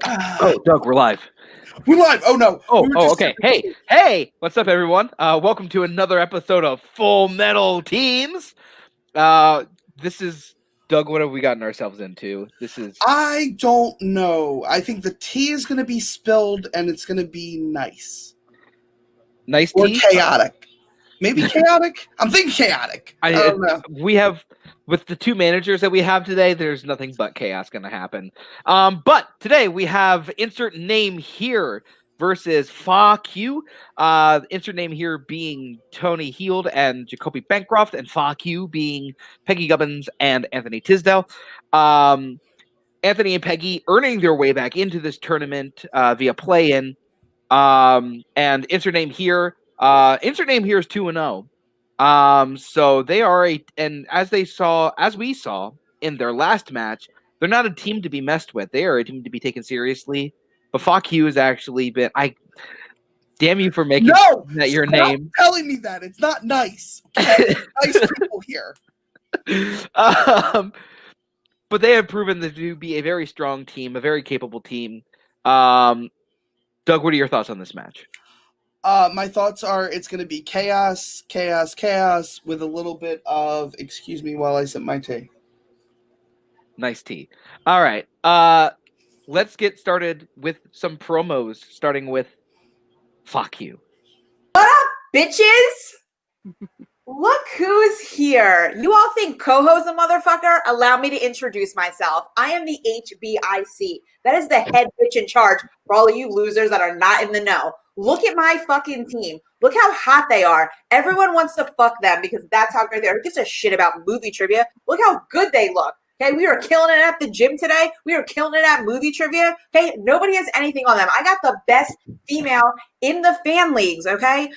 Oh, Doug, we're live. We're live. Oh no. Okay. Hey, what's up, everyone? Welcome to another episode of Full Metal Teams. This is Doug. What have we gotten ourselves into? I don't know. I think the tea is going to be spilled, and it's going to be nice. Nice or tea? Chaotic. Maybe chaotic. I'm thinking chaotic. I don't know. We have, with the two managers that we have today, there's nothing but chaos going to happen. But today we have insert name here versus FAH-Q. Insert name here being Tony Heald and Jacoby Bancroft, and FAH-Q being Peggy Gubbins and Anthony Tisdall. Anthony and Peggy earning their way back into this tournament via play-in. And insert name here is 2-0. So they are as we saw in their last match, they're not a team to be messed with. They are a team to be taken seriously. But FAH-Q has actually been. Damn you for making that your name. Telling me that it's not nice. Okay? Nice people here. But they have proven to be a very strong team, a very capable team. Doug, what are your thoughts on this match? My thoughts are it's going to be chaos with a little bit of, excuse me while I sip my tea. Nice tea. All right. Let's get started with some promos, starting with FAH-Q. What up, bitches? Look who's here. You all think Coho's a motherfucker? Allow me to introduce myself. I am the HBIC. That is the head bitch in charge for all of you losers that are not in the know. Look at my fucking team. Look how hot they are. Everyone wants to fuck them because that's how great they are. Who gives a shit about movie trivia? Look how good they look. Okay, we are killing it at the gym today. We are killing it at movie trivia. Okay, nobody has anything on them. I got the best female in the fan leagues, okay?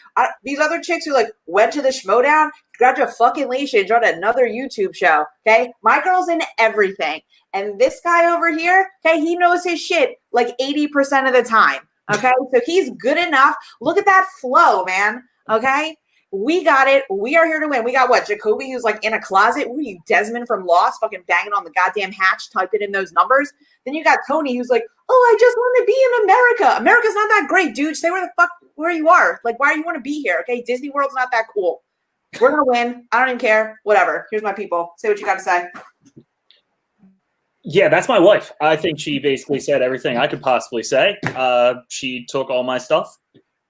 These other chicks who, went to the Schmodown, grabbed your fucking leash and joined another YouTube show, okay? My girl's in everything. And this guy over here, okay, he knows his shit 80% of the time, okay? So he's good enough. Look at that flow, man, okay? We got it. We are here to win. We got what? Jacoby, who's in a closet. Who are you, Desmond from Lost, fucking banging on the goddamn hatch, typing in those numbers. Then you got Tony, who's I just want to be in America. America's not that great, dude. Stay where you are. Why do you want to be here? Okay, Disney World's not that cool. We're gonna win. I don't even care. Whatever. Here's my people. Say what you got to say. Yeah, that's my wife. I think she basically said everything I could possibly say. She took all my stuff.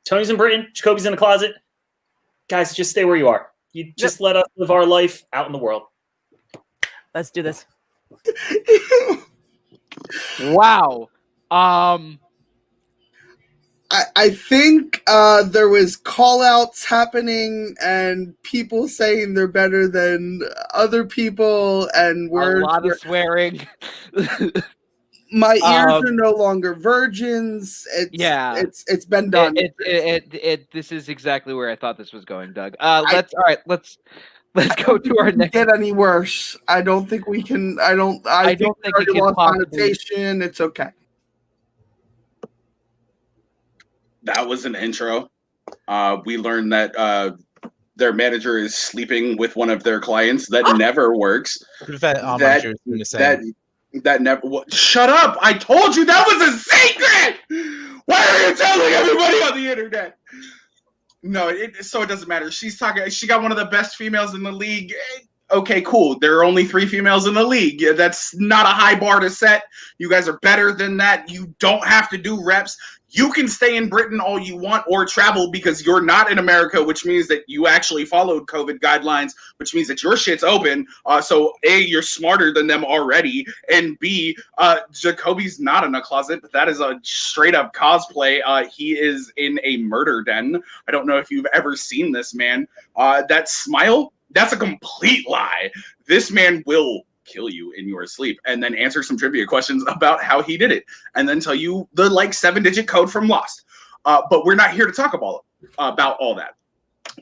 Tony's in Britain. Jacoby's in the closet. Guys, just stay where you are. You just let us live our life out in the world. Let's do this. Wow. I think there was call-outs happening and people saying they're better than other people and words. A lot of swearing. My ears are no longer virgins. It's been done. This is exactly where I thought this was going, Doug. Let's go to our next. Get any worse? I don't think we can. I don't think it can possibly. It's okay. That was an intro. We learned that their manager is sleeping with one of their clients. That never works. That never. Shut up! I told you that was a secret. Why are you telling everybody on the internet? No, so it doesn't matter. She's talking. She got one of the best females in the league. Okay, cool. There are only 3 females in the league. Yeah, that's not a high bar to set. You guys are better than that. You don't have to do reps. You can stay in Britain all you want or travel because you're not in America, which means that you actually followed COVID guidelines, which means that your shit's open. So A, you're smarter than them already, and B, Jacoby's not in a closet, but that is a straight up cosplay. He is in a murder den. I don't know if you've ever seen this man. That smile, that's a complete lie. This man will kill you in your sleep and then answer some trivia questions about how he did it and then tell you the 7-digit code from Lost. But we're not here to talk about all that.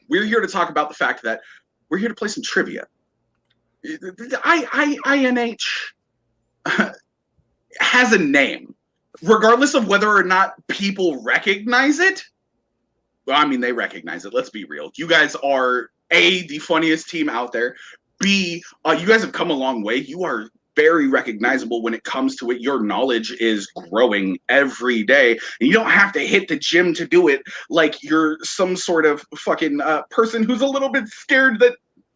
We're here to talk about the fact that we're here to play some trivia. INH has a name, regardless of whether or not people recognize it. Well, I mean, they recognize it. Let's be real. You guys are A, the funniest team out there. B, you guys have come a long way. You are very recognizable when it comes to it. Your knowledge is growing every day. And you don't have to hit the gym to do it like you're some sort of fucking person who's a little bit scared that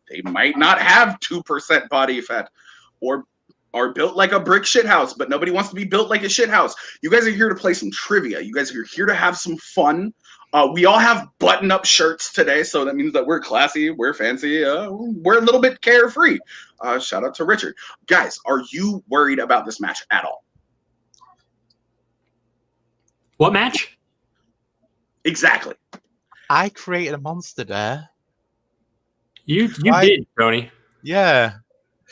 they might not have 2% body fat or are built like a brick shithouse, but nobody wants to be built like a shithouse. You guys are here to play some trivia. You guys are here to have some fun. We all have button-up shirts today, so that means that we're classy, we're fancy, we're a little bit carefree. Shout out to Richard. Guys, are you worried about this match at all? What match? Exactly. I created a monster there. You did, Tony. Yeah.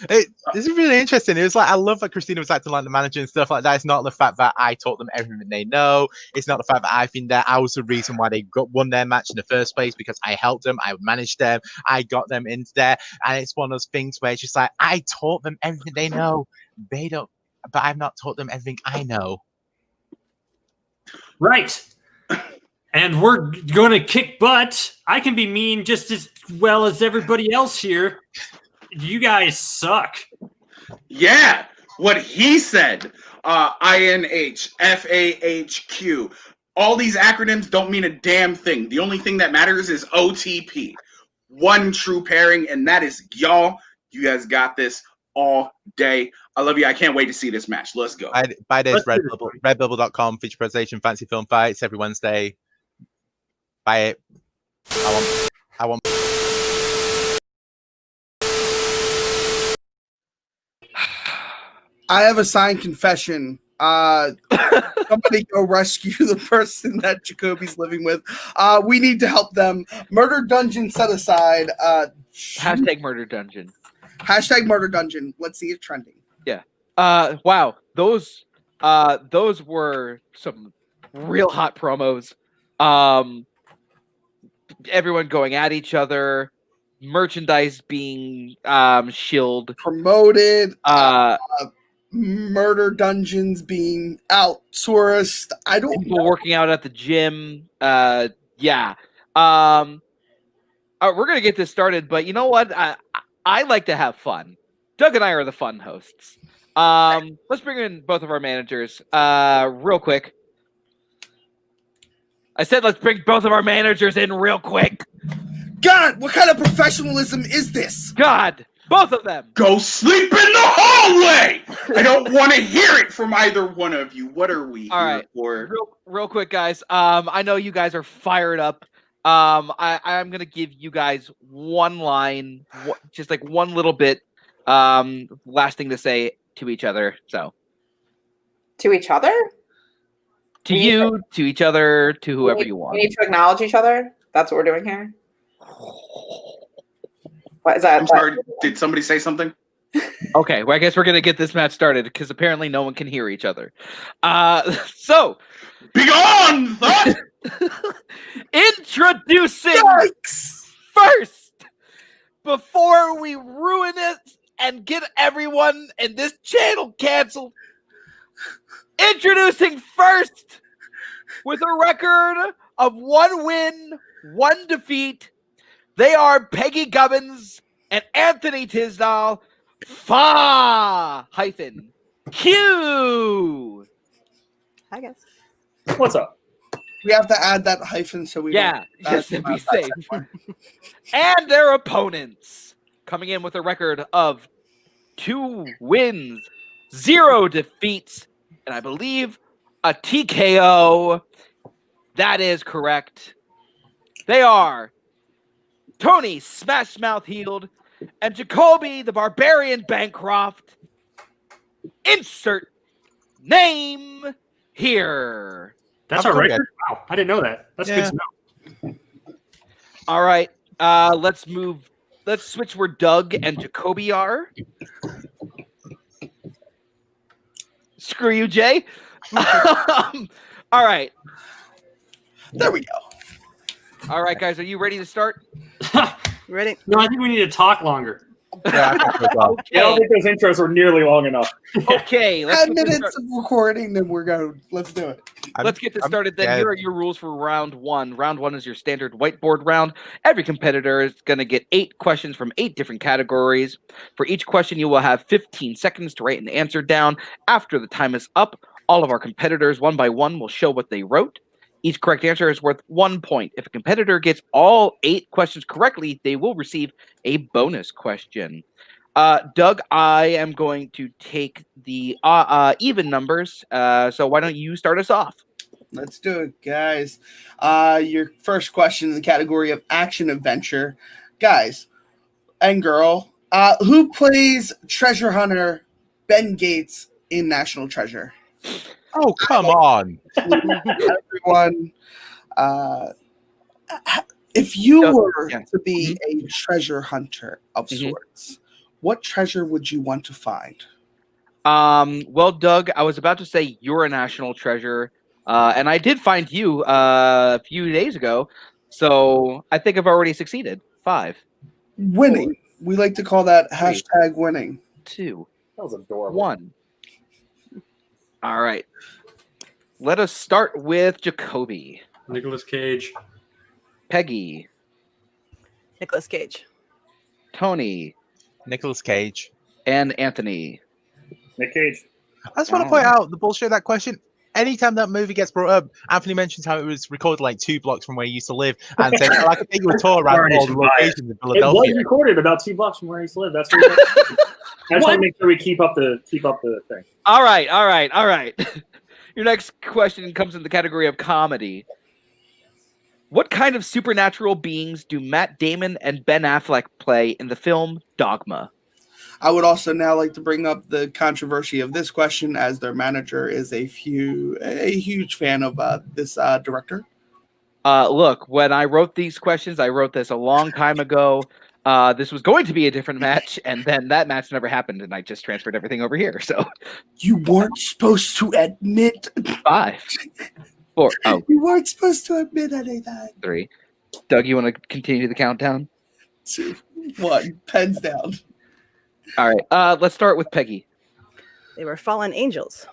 This is really interesting. It was like, I love that Christina was acting like the manager and stuff like that. It's not the fact that I taught them everything they know. It's not the fact that I've been there. I was the reason why they won their match in the first place, because I helped them. I managed them. I got them into there. And it's one of those things where it's just like, I taught them everything they know. They don't, but I've not taught them everything I know. Right. And we're going to kick butt. I can be mean just as well as everybody else here. You guys suck. Yeah, what he said. INH, FAH-Q. All these acronyms don't mean a damn thing. The only thing that matters is OTP. One true pairing, and that is y'all. You guys got this all day. I love you. I can't wait to see this match. Let's go. Buy this redbubble.com, feature presentation, fancy film fights every Wednesday. Buy it. I want. I have a signed confession. Somebody go rescue the person that Jacoby's living with. We need to help them. Murder Dungeon set aside. Hashtag Murder Dungeon. Hashtag Murder Dungeon. Let's see it trending. Yeah. Wow. Those were some real hot promos. Everyone going at each other. Merchandise being shilled. Promoted. Murder Dungeons being outsourced. I don't People know. working out at the gym. Yeah. We're gonna get this started, but you know what? I like to have fun. Doug and I are the fun hosts. Let's bring in both of our managers real quick. I said let's bring both of our managers in real quick. God, what kind of professionalism is this? God, both of them. Go sleep in the hallway! I don't want to hear it from either one of you. What are we here for? Real quick, guys. I know you guys are fired up. I'm gonna give you guys one line, just like one little bit, last thing to say to each other. So, To each other? to you, to each other, to whoever you want. We need to acknowledge each other. That's what we're doing here. What is that? I'm sorry. Did somebody say something? Okay, well, I guess we're gonna get this match started because apparently no one can hear each other. So, Begone! introducing Yikes! first, before we ruin it and get everyone in this channel canceled. Introducing first, with a record of 1 win, 1 defeat, they are Peggy Gubbins and Anthony Tisdall, FAH-Q. I guess. What's up? We have to add that hyphen so we Yeah, don't just to be safe. And their opponents coming in with a record of 2 wins, 0 defeats, and I believe a TKO. That is correct. They are Tony Smash Mouth Heald and Jacoby the Barbarian Bancroft. Insert name here. That's our record? Wow, I didn't know that. That's good to know. All right, let's move. Let's switch where Doug and Jacoby are. Screw you, Jay. All right. There we go. All right, guys, are you ready to start? Ready? No, I think we need to talk longer. Yeah, I think so as well. I don't think those intros were nearly long enough. Okay, let's 10 get this minutes of recording, then we're going. Let's do it. Let's get this started then. yeah. Here are your rules for round one. Round one is your standard whiteboard round. Every competitor is going to get 8 questions from 8 different categories. For each question, you will have 15 seconds to write an answer down. After the time is up, all of our competitors, one by one, will show what they wrote. Each correct answer is worth 1 point. If a competitor gets all 8 questions correctly, they will receive a bonus question. Doug, I am going to take the even numbers. So why don't you start us off? Let's do it, guys. Your first question in the category of action adventure. Guys and girl, who plays treasure hunter Ben Gates in National Treasure? Oh, come on. Everyone, if you were Yeah. to be a treasure hunter of sorts, what treasure would you want to find? Well, Doug, I was about to say you're a national treasure, and I did find you a few days ago, so I think I've already succeeded. 5, Winning. We like to call that hashtag winning. 2, That was adorable. 1. All right. Let us start with Jacoby. Nicolas Cage. Peggy. Nicolas Cage. Tony. Nicolas Cage. And Anthony. Nick Cage. I just want to point out the bullshit of that question. Anytime that movie gets brought up, Anthony mentions how it was recorded like 2 blocks from where he used to live, and said, "I could take you a tour around all the locations in It was Philadelphia." recorded about 2 blocks from where he used to live. That's what I just want to make sure we keep up the thing. All right. Your next question comes in the category of comedy. What kind of supernatural beings do Matt Damon and Ben Affleck play in the film Dogma? I would also now like to bring up the controversy of this question, as their manager is a huge fan of this director. Look, when I wrote these questions, I wrote this a long time ago. This was going to be a different match, and then that match never happened, and I just transferred everything over here. So You weren't supposed to admit. 5, 4, You weren't supposed to admit anything. 3. Doug, you want to continue the countdown? 2, 1. Pens down. All right. Let's start with Peggy. They were fallen angels.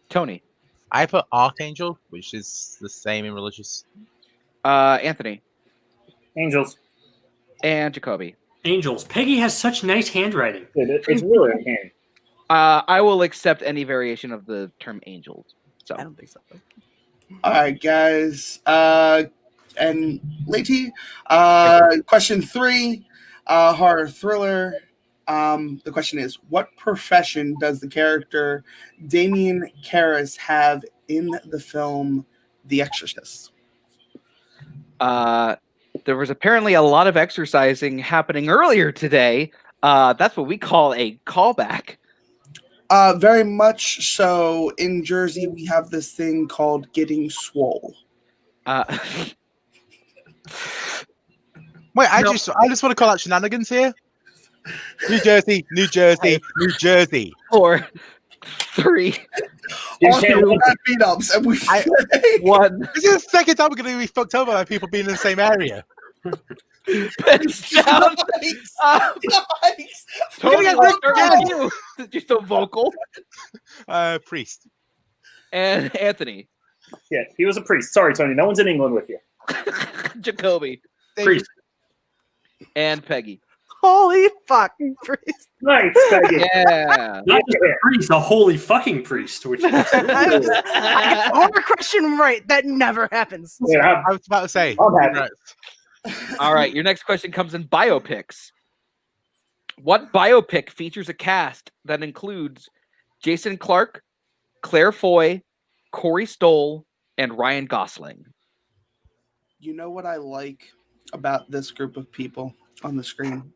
Tony. I put Archangel, which is the same in religious. Anthony. Angels. And Jacoby. Angels. Peggy has such nice handwriting. It's really uncanny. I will accept any variation of the term angels. So I don't think so. All right, guys. And Lady, question 3, horror thriller. The question is, what profession does the character Damien Karras have in the film The Exorcist? there was apparently a lot of exercising happening earlier today. That's what we call a callback. Very much so. In Jersey, we have this thing called getting swole. Wait, I just want to call out shenanigans here. New Jersey, New Jersey, New Jersey. 4, 3, All two beat ups, and we 1. This is the second time we're going to be fucked over by people being in the same area. Pens down. Nice. Tony, Give me a let's break start again. with you, since you're so vocal. Priest. And Anthony. Yeah, he was a priest. Sorry, Tony. No one's in England with you. Jacoby. Priest. And Peggy. Holy fucking priest. Nice, Peggy. Yeah. Not just a priest, a holy fucking priest. Which is I got the horror question right. That never happens. Yeah, I was about to say. I'm happy. Right. All right, your next question comes in biopics. What biopic features a cast that includes Jason Clarke, Claire Foy, Corey Stoll, and Ryan Gosling? You know what I like about this group of people on the screen?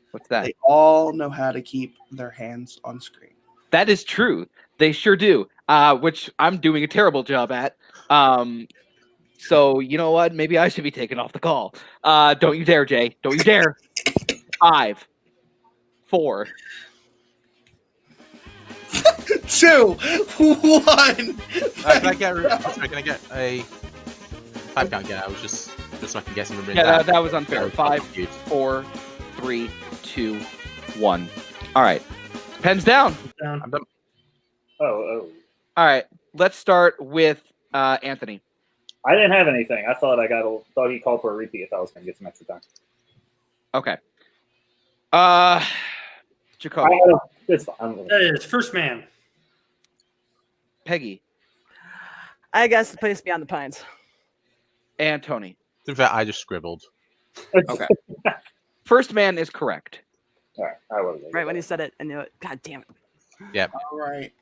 What's that? They all know how to keep their hands on screen. That is true. They sure do, which I'm doing a terrible job at. So you know what? Maybe I should be taken off the call. Don't you dare, Jay. Don't you dare. 5, 4. 2, 1. Can I get a 5 count again? I was just so I can guess in the Yeah, that was unfair. 5, 4, 3, 2, 1. All right. Pens down. Down. I'm done. Oh. All right. Let's start with Anthony. I didn't have anything. I thought thought he called for a repeat if I was going to get some extra time. Okay. Jacoby. It's fine. That is First Man. Peggy. I guess The Place Beyond the Pines. And Tony. To be fair, I just scribbled. Okay. First Man is correct. All right. I wasn't. Right when he said it, I knew it. God damn it. Yep. All right.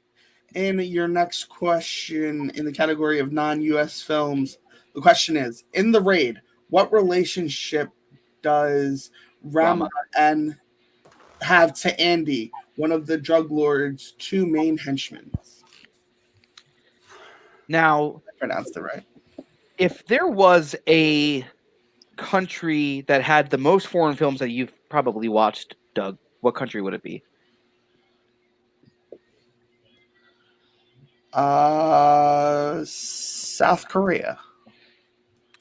And your next question in the category of non-U.S. films, the question is, in The Raid, what relationship does Rama and have to Andy, one of the drug lord's two main henchmen? Now, I pronounced it right. if there was a country that had the most foreign films that you've probably watched, Doug, what country would it be? South Korea.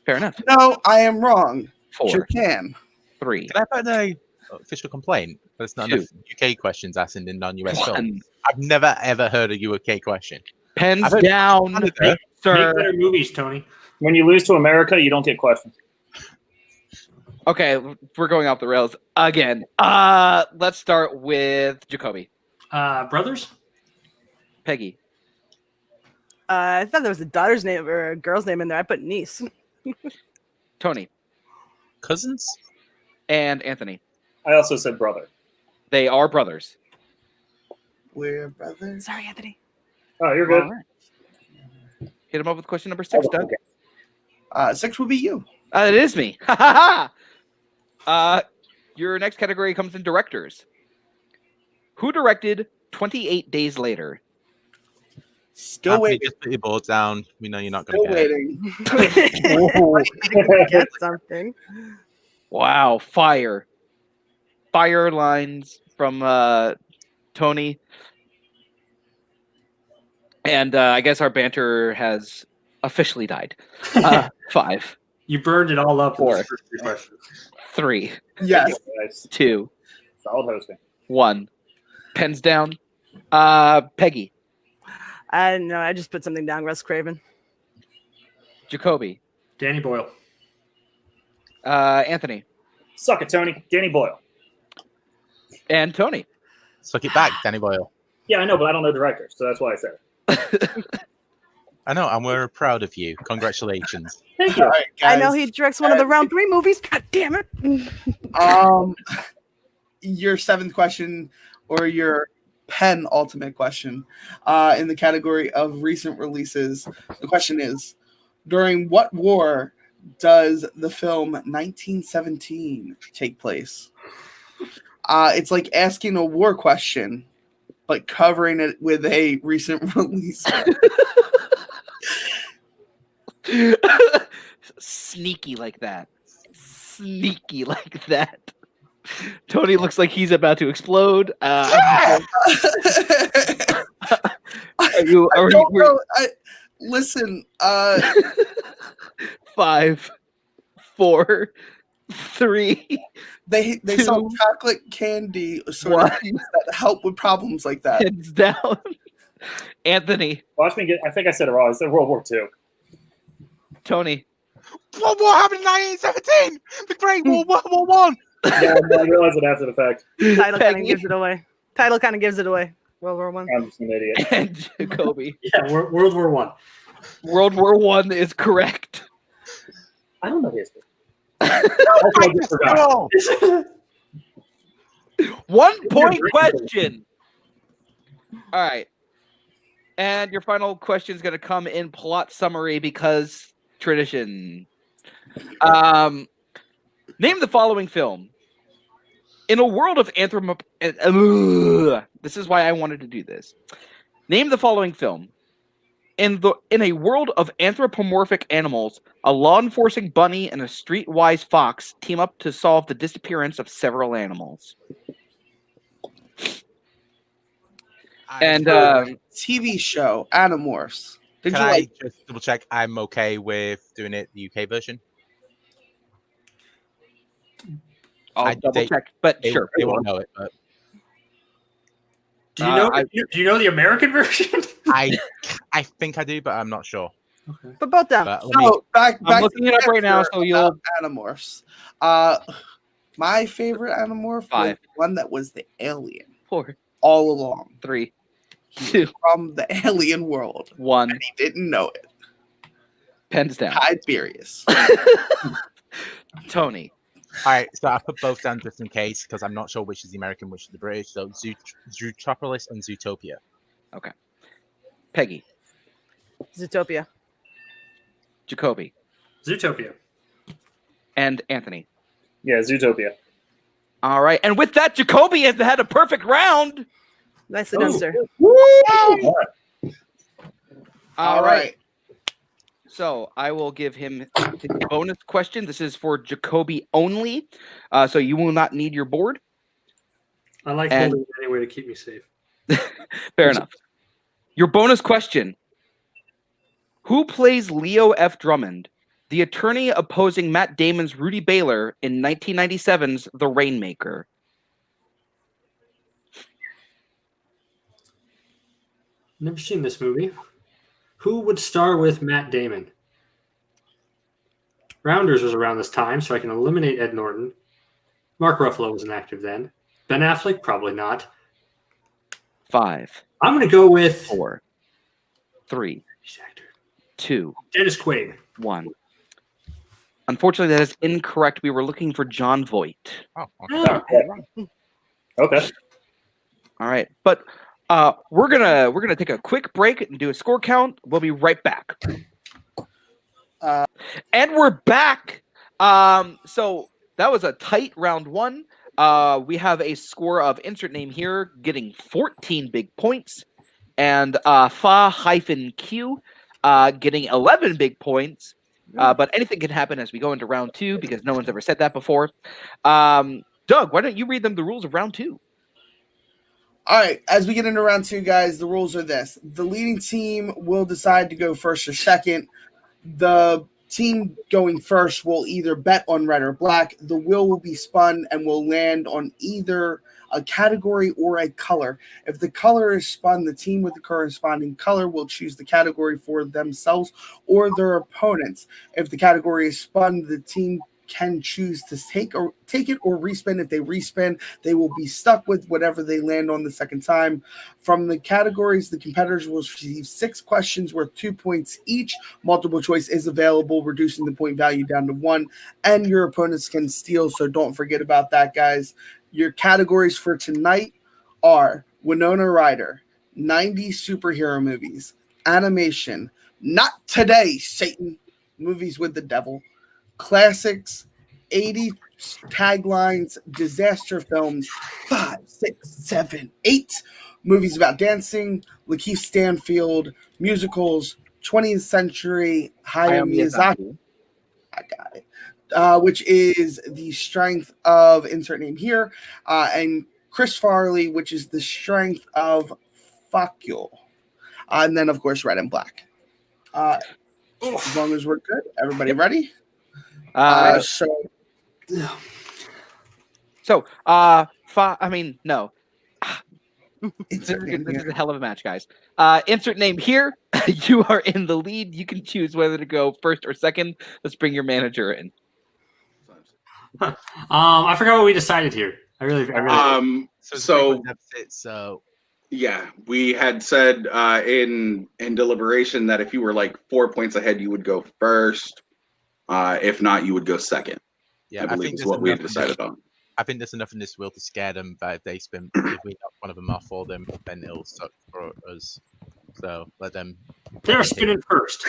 Fair enough. No, I am wrong. 4, Japan. 3, Can I put an official complaint? There's not 2, enough UK questions asked in non-US 1. films. I've never ever heard a UK question. Pens I've heard down, Canada. Make sir. better movies, Tony. When you lose to America, you don't get questions. Okay, we're going off the rails again. Let's start with Jacoby. Brothers? Peggy. I thought there was a daughter's name or a girl's name in there. I put niece. Tony. Cousins? And Anthony. I also said brother. They are brothers. We're brothers. Sorry, Anthony. Oh, you're good. All right. Hit him up with question number 6, Doug. Okay. 6 will be you. It is me. Ha ha. Your next category comes in directors. Who directed 28 Days Later? Still Anthony, waiting. just put your board down. We know you're not going Still to get it. waiting. Get something. Wow, fire lines from Tony. And I guess our banter has officially died. 5, You burned it all up. 4, with the first 3 questions. 3, Yes. Nice. 2, Solid hosting. 1. Pens down. Peggy. I don't know. I just put something down. Wes Craven. Jacoby. Danny Boyle. Anthony. Suck it, Tony. Danny Boyle. And Tony. Suck it back, Danny Boyle. Yeah, I know, but I don't know director, so that's why I said it. I know, and we're proud of you. Congratulations. Thank you. All right, I guys. know he directs one of the round 3 movies. God damn it. Your 7th question, or your penultimate question, in the category of recent releases. The question is, during what war does the film 1917 take place? It's like asking a war question, but covering it with a recent release. Sneaky like that. Sneaky like that. Tony looks like he's about to explode. Listen, 5, 4, 3. they sell chocolate candy sort of things that help with problems like that. Heads down. Anthony. Watch me get. I think I said it wrong. I said World War II. Tony. What happened in 1917? The Great World War One. Yeah, I realized it after the fact. Title kind of Peggy. gives it away. Title kind of gives it away. World War One. I'm just an idiot. And Jacoby. Yeah, World War One. World War One is correct. I don't know history. I just forgot. 1 point question. All right. And your final question is going to come in plot summary because tradition. Name the following film. In a world of this is why I wanted to do this. Name the following film. In a world of anthropomorphic animals, a law-enforcing bunny and a streetwise fox team up to solve the disappearance of several animals. And TV show Animorphs. Did Can you I like? just double check? I'm okay with doing it the UK version. I'll double check, but sure. They won't know it. But Do you know? Do you know the American version? I think I do, but I'm not sure. Okay. But both them. But So back I'm to looking it up right now, so you'll. about Animorphs. My favorite Animorph was 5. the one that was the alien 4, all along. 3, He was 2, from the alien world, 1. and he didn't know it. Pens down. Tiberius. Tony. all right, so I put both down just in case because I'm not sure which is the American, which is the British. So Zootropolis and Zootopia. Okay. Peggy. Zootopia. Jacoby. Zootopia. And Anthony. Yeah, Zootopia. All right. And with that, Jacoby has had a perfect round. Nicely done, sir. All right. So I will give him the bonus question. This is for Jacoby only. So you will not need your board. I like And- holding it anyway to keep me safe. Fair enough. Your bonus question. Who plays Leo F. Drummond, the attorney opposing Matt Damon's Rudy Baylor in 1997's The Rainmaker? Never seen this movie. Who would star with Matt Damon? Rounders was around this time, so I can eliminate Ed Norton. Mark Ruffalo wasn't active then. Ben Affleck, probably not. 5, I'm going to go with 4, 3, He's actor. 2, Dennis Quaid. 1. Unfortunately, that is incorrect. We were looking for John Voight. Oh, Oh, Okay. All right, but we're gonna take a quick break and do a score count. We'll be right back. And we're back. So that was a tight round 1. We have a score of insert name here getting 14 big points, and FAH-Q getting 11 big points. But anything can happen as we go into round 2 because no one's ever said that before. Doug, why don't you read them the rules of round 2? All right, as we get into round 2, guys, the rules are this. The leading team will decide to go first or second. The team going first will either bet on red or black. The wheel will be spun and will land on either a category or a color. If the color is spun, the team with the corresponding color will choose the category for themselves or their opponents. If the category is spun, the team can choose to take it or respin. If they respin, they will be stuck with whatever they land on the second time. From the categories, the competitors will receive 6 questions worth 2 points each. Multiple choice is available, reducing the point value down to 1, and your opponents can steal, so don't forget about that, guys. Your categories for tonight are Winona Ryder, 90s superhero movies, animation, not today, Satan, movies with the devil, classics, 80s taglines, disaster films, 5, 6, 7, 8 movies about dancing, Lakeith Stanfield, musicals, 20th century Hayao Miyazaki. I got it. Which is the strength of insert name here, and Chris Farley, which is the strength of FAH-Q. And then, of course, red and black. As long as we're good, everybody ready? No. This is a hell of a match, guys. Insert name here. You are in the lead. You can choose whether to go first or second. Let's bring your manager in. I forgot what we decided here. I really. So Yeah, we had said in deliberation that if you were like 4 points ahead, you would go first. If not, you would go second. yeah, I believe is what we had decided on. I think there's enough in this will to scare them, but if they spin, if we knock one of them off for them, then it'll suck for us. So let them. They're spinning first.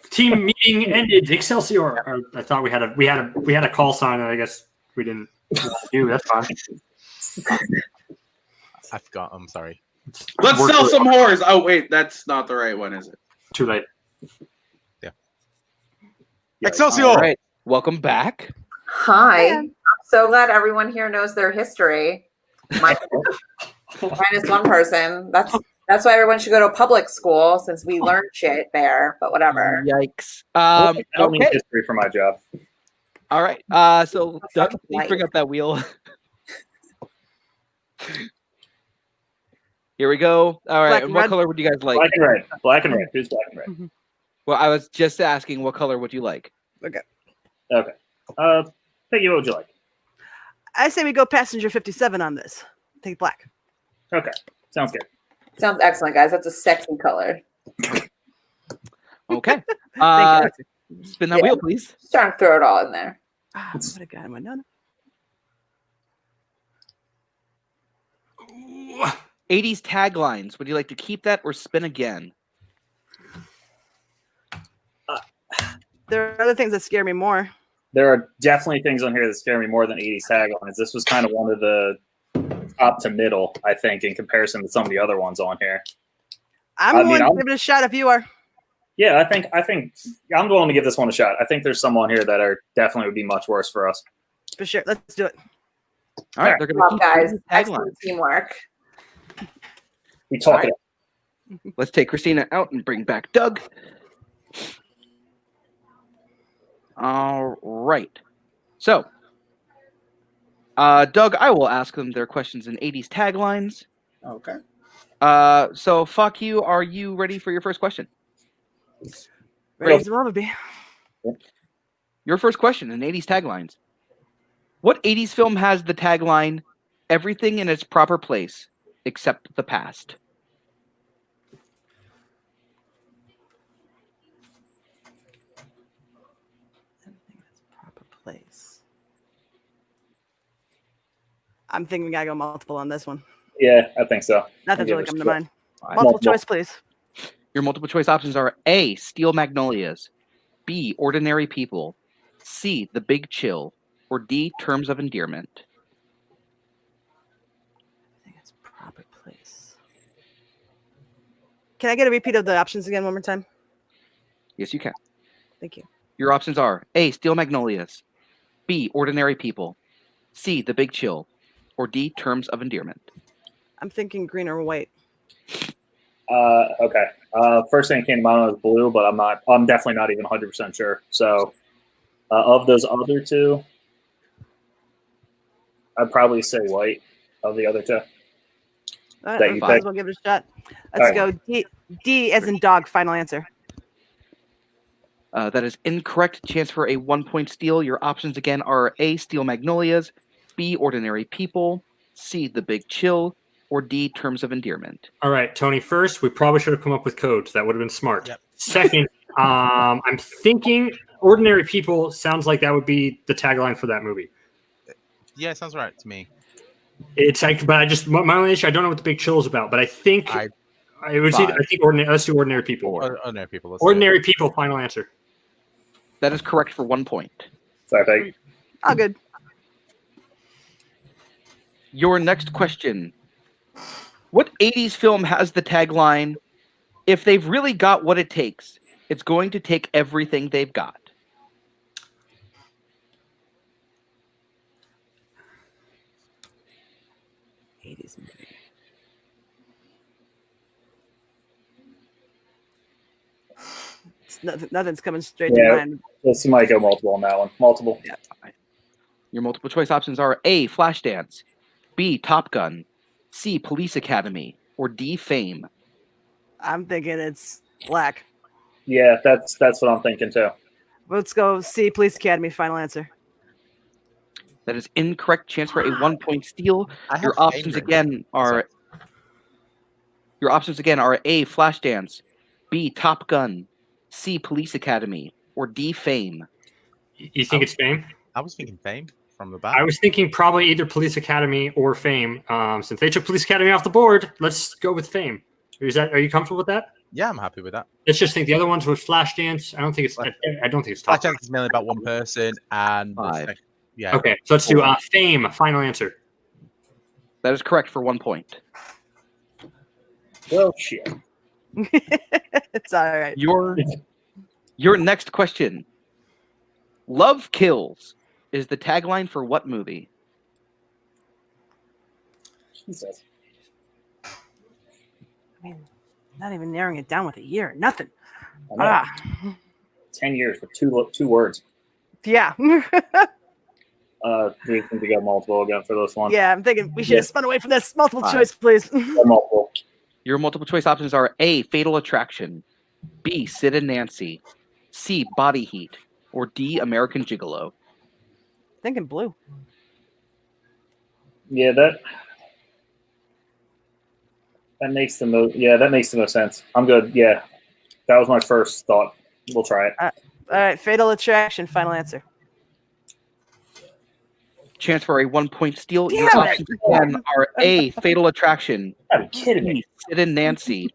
Team meeting ended. Excelsior. Or I thought we had a call sign, and I guess we didn't do. That's fine. I forgot. I'm sorry. Let's sell some whores. Oh wait, that's not the right one, is it? Too late. Yeah. Excelsior. All right. Welcome back. Hi. I'm so glad everyone here knows their history. Minus one person. That's why everyone should go to public school since we learned shit there, but whatever. Yikes. I don't need Okay. history for my job. All right. So Doug, Fucking please light. bring up that wheel. Here we go. All right. Black And and what red. color would you guys like? Black and red. Black and red. Who's black and red? Well, I was just asking, what color would you like? Okay. Peggy, what would you like? I say we go passenger 57 on this. Take black. Okay. Sounds good. Sounds excellent, guys. That's a sexy color. Okay. Thank you. Spin that Yeah. wheel, please. Just trying to throw it all in there. Ah, what a guy am I not? 80s taglines. Would you like to keep that or spin again? There are other things that scare me more. There are definitely things on here that scare me more than 80s taglines. This was kind of one of the top to middle, I think, in comparison to some of the other ones on here. I'm willing to give it a shot if you are. Yeah, I think I'm willing to give this one a shot. I think there's some on here that are definitely would be much worse for us. For sure. Let's do it. All right. They're going Well, to guys, keep excellent taglines. teamwork. We talk it. Let's take Christina out and bring back Doug. All right. So, Doug, I will ask them their questions in 80s taglines. Okay. So, fuck you. Are you ready for your first question? Ready as well to be. Your first question in 80s taglines. What 80s film has the tagline, everything in its proper place, except the past? Proper place. I'm thinking we gotta go multiple on this one. Yeah, I think so. Nothing's I'll really give coming it to a mind. All right. Multiple choice, please. Your multiple choice options are A, Steel Magnolias, B, Ordinary People, C, The Big Chill, or D, Terms of Endearment. I think it's proper place. Can I get a repeat of the options again one more time? Yes, you can. Thank you. Your options are A, Steel Magnolias, B, Ordinary People, C, The Big Chill, or D, Terms of Endearment. I'm thinking green or white. Okay. First thing that came to mind was blue, but I'm definitely not even 100% sure. So, of those other two, I'd probably say white of the other two. All right, That we you might as pick? well give it a shot. Let's All go D as in dog. Final answer. That is incorrect. Chance for a 1-point steal. Your options again are A, Steel Magnolias, B, Ordinary People, C, The Big Chill, or D, Terms of Endearment. All right, Tony. First, we probably should have come up with codes. That would have been smart. Yep. Second, I'm thinking Ordinary People sounds like that would be the tagline for that movie. Yeah, sounds right to me. It's like, but I just my only issue. I don't know what The Big Chill is about, but I think I it was. I think ordinary. Let's do Ordinary People. Ordinary People. let's do it. Ordinary People. Final answer. That is correct for 1 point. Sorry, Peggy. Oh, good. Your next question. What 80s film has the tagline, if they've really got what it takes, it's going to take everything they've got? '80s movie. Nothing's coming straight to Yeah. mind. Let's might go multiple on that one. Multiple. Yeah. Your multiple choice options are A, Flashdance, B, Top Gun, C, Police Academy, or D, Fame. I'm thinking it's black. Yeah, that's what I'm thinking too. Let's go C, Police Academy. Final answer. That is incorrect. Chance for a 1-point steal. I have Your Fame options written. again are A, Flashdance, B, Top Gun, C, Police Academy, or D, Fame. You think it's Fame? I was thinking Fame from the back. I was thinking probably either Police Academy or Fame. Since they took Police Academy off the board, let's go with Fame. Are you comfortable with that? Yeah, I'm happy with that. Let's just think the other ones with Flashdance. I don't think it's. I don't think it's top. Flashdance is mainly about one person and the 5. sec- yeah. Okay, so let's do Fame. Final answer. That is correct for 1 point. Well, shit. It's all right. Your next question. Love Kills is the tagline for what movie? Jesus. I mean, not even narrowing it down with a year. Nothing. I know. 10 years for two words. Yeah. We need to go multiple again for this one. Yeah, I'm thinking we should have spun away from this. Multiple Five. choice, please. Go multiple. Your multiple choice options are A, Fatal Attraction, B, Sid and Nancy, C, Body Heat, or D, American Gigolo. Thinking blue. Yeah, that makes the most. Yeah, that makes the most sense. I'm good. Yeah, that was my first thought. We'll try it. All right, Fatal Attraction. Final answer. Chance for a 1-point steal. Damn Your it. options again are A, Fatal Attraction, Are you kidding me? B, Sid and Nancy,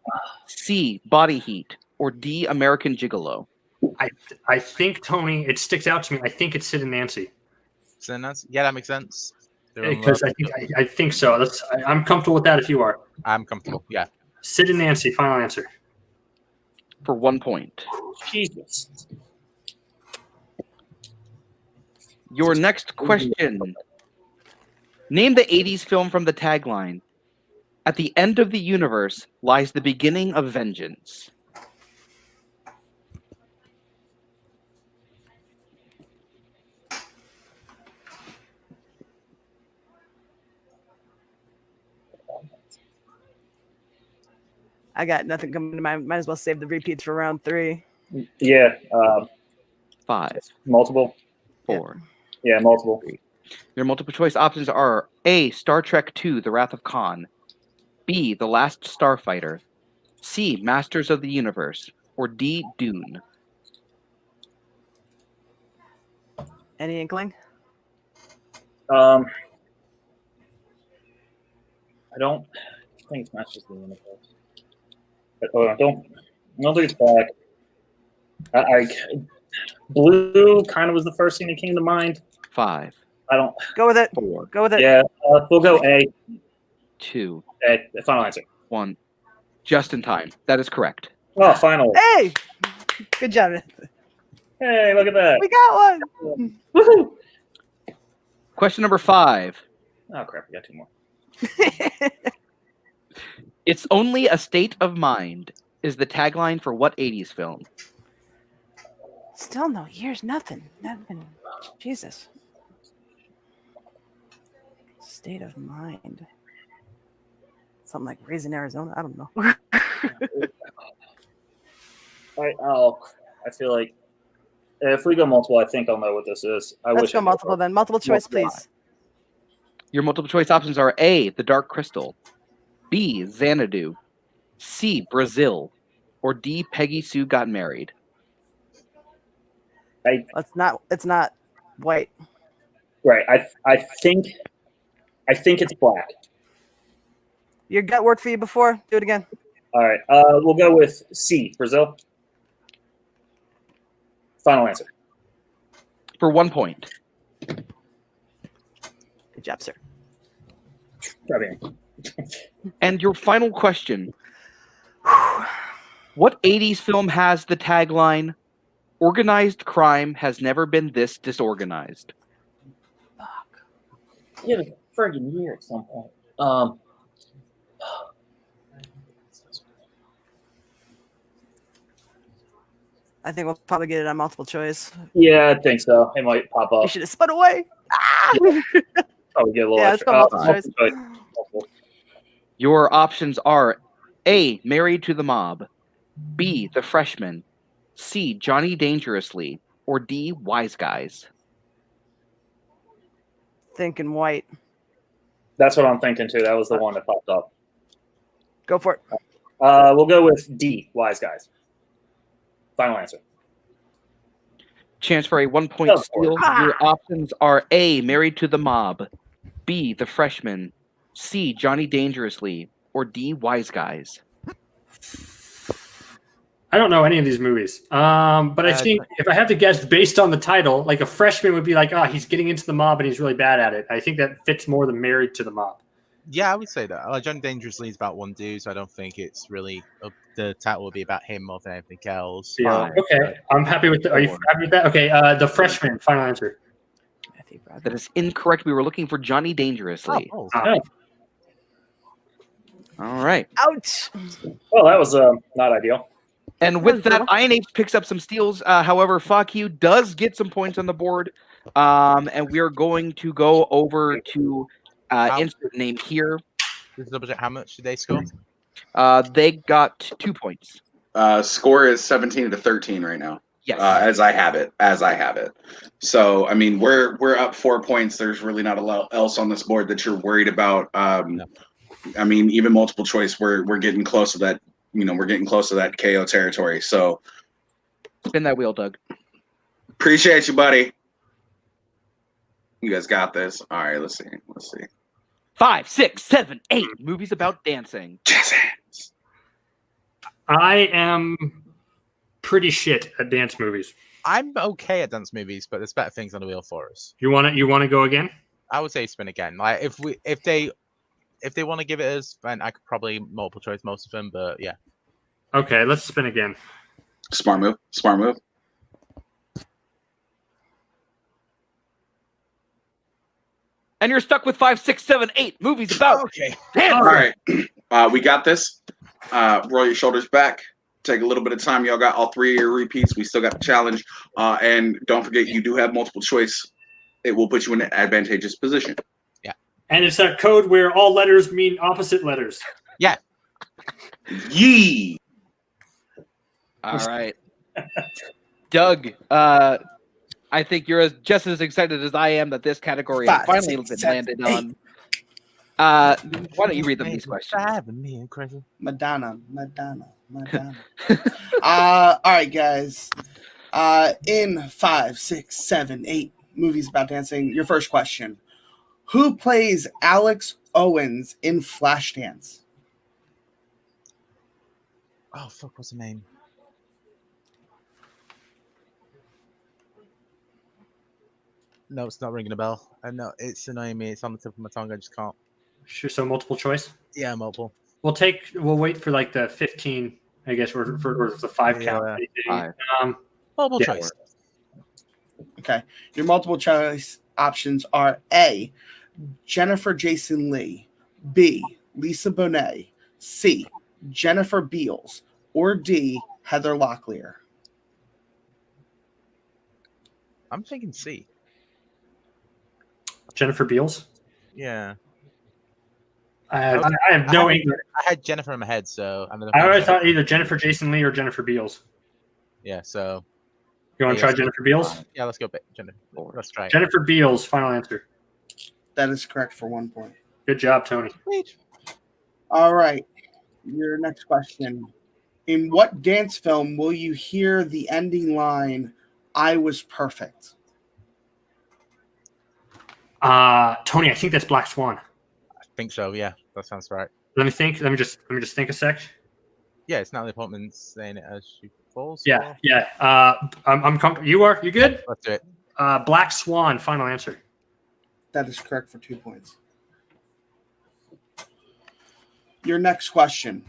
C, Body Heat, or D, American Gigolo. I think, Tony, it sticks out to me. I think it's Sid and Nancy. So yeah, that makes sense. Because I think so. I'm comfortable with that if you are. I'm comfortable. Yeah. Sid and Nancy, final answer. For 1 point. Jesus. Your next question. Name the 80s film from the tagline. At the end of the universe lies the beginning of vengeance. I got nothing coming to mind. Might as well save the repeats for round 3. Yeah. 5, Multiple. 4. Yeah, multiple. Your multiple choice options are A, Star Trek II, The Wrath of Khan, B, The Last Starfighter, C, Masters of the Universe, or D, Dune. Any inkling? I don't think it's Masters of the Universe. But, I don't think it's black. Blue kind of was the first thing that came to mind. 5, I don't. Go with it. 4, Go with it. Yeah, we'll go A. 2, Final answer. 1. Just in time. That is correct. Oh, final. Hey! Good job. Hey, look at that. We got one. Woohoo! Question number 5. Oh crap, we got 2 more. It's only a state of mind is the tagline for what 80s film? Still no years. Nothing. Jesus. State of mind. Something like Raising Arizona. I don't know. I feel like if we go multiple, I think I'll know what this is. Let's go multiple then. Multiple choice, please. Your multiple choice options are A, The Dark Crystal, B, Xanadu, C, Brazil, or D, Peggy Sue Got Married. It's not white. Right. I think it's black. Your gut worked for you before? Do it again. All right. We'll go with C, Brazil. Final answer. For 1 point. Good job, sir. And your final question. What 80s film has the tagline, organized crime has never been this disorganized? Give it a friggin' year at some point. I think we'll probably get it on multiple choice. Yeah, I think so. It might pop You up. should have spun away. Probably get a little Yeah, let's extra. go multiple choice. Multiple. Your options are A, Married to the Mob, B, The Freshman, C, Johnny Dangerously, or D, Wise Guys. Thinking white. That's what I'm thinking too. That was the one that popped up. Go for it. We'll go with D, Wise Guys. Final answer. Chance for a 1 point steal. Your options are A, Married to the Mob, B, The Freshman, C, Johnny Dangerously, or D, Wise Guys. I don't know any of these movies. But I think if I had to guess based on the title, like a freshman would be like, he's getting into the mob and he's really bad at it. I think that fits more than Married to the Mob. Yeah, I would say that. Johnny Dangerously is about one dude, so I don't think it's really the title will be about him more than anything else. Yeah. Okay, I'm happy with. Are you happy with that? Okay, The Freshman. Final answer. That is incorrect. We were looking for Johnny Dangerously. Oh, All right. Ouch. Well, that was not ideal. And with that, INH picks up some steals. However, FAH-Q does get some points on the board. And we are going to go over to insert name here. Just double check how much did they score? They got 2 points. Score is 17-13 right now. Yes. As I have it. So I mean, we're up 4 points. There's really not a lot else on this board that you're worried about. No. I mean, even multiple choice, we're getting close to that. We're getting close to that KO territory. So spin that wheel, Doug. Appreciate you, buddy. You guys got this. All right, let's see. 5, 6, 7, 8 movies about dancing. I am pretty shit at dance movies. I'm okay at dance movies, but there's better things on the wheel for us. You want to go again? I would say spin again. Like if they want to give it us, then I could probably multiple choice most of them. But yeah. Okay, let's spin again. Smart move. And you're stuck with 5, 6, 7, 8 movies about dancing. All right, we got this. Roll your shoulders back. Take a little bit of time. Y'all got all 3 of your repeats. We still got the challenge. And don't forget, you do have multiple choice. It will put you in an advantageous position. Yeah. And it's that code where all letters mean opposite letters. Yeah. Yee. All right. Doug, I think you're just as excited as I am that this category has finally been landed on. Why don't you read them these questions? Madonna. All right, guys. In 5, 6, 7, 8 movies about dancing, your first question. Who plays Alex Owens in Flashdance? Oh, fuck, what's the name? No, it's not ringing a bell. No, it's annoying me. It's on the tip of my tongue. I just can't. Sure, so multiple choice? Yeah, multiple. We'll wait for like the 15, I guess, or the 5 count. Multiple choice. Okay. Your multiple choice options are A, Jennifer Jason Leigh, B, Lisa Bonet, C, Jennifer Beals, or D, Heather Locklear. I'm thinking C. Jennifer Beals? Yeah. I have no idea. I had Jennifer in my head, so I always thought either Jennifer Jason Leigh or Jennifer Beals. Yeah, so you want to try Jennifer Beals? Yeah, let's go Jennifer. Let's try it. Jennifer Beals, final answer. That is correct for 1 point. Good job, Tony. All right. Your next question. In what dance film will you hear the ending line, I was perfect? Tony, I think that's Black Swan. I think so, yeah. That sounds right. Let me think. Let me just think a sec. Yeah, it's Natalie Portman saying it as she falls. Yeah. I'm comfortable. You good? Let's do it. Black Swan, final answer. That is correct for 2 points. Your next question.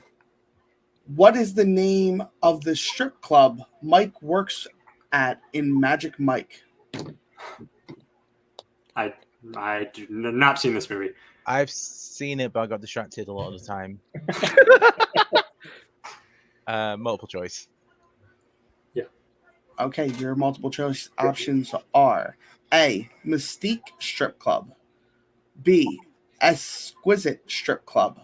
What is the name of the strip club Mike works at in Magic Mike? I do not seen this movie. I've seen it, but I got distracted a lot of the time. Multiple choice. Yeah. Okay, your multiple choice options are A, Mystique Strip Club, B, Exquisite Strip Club,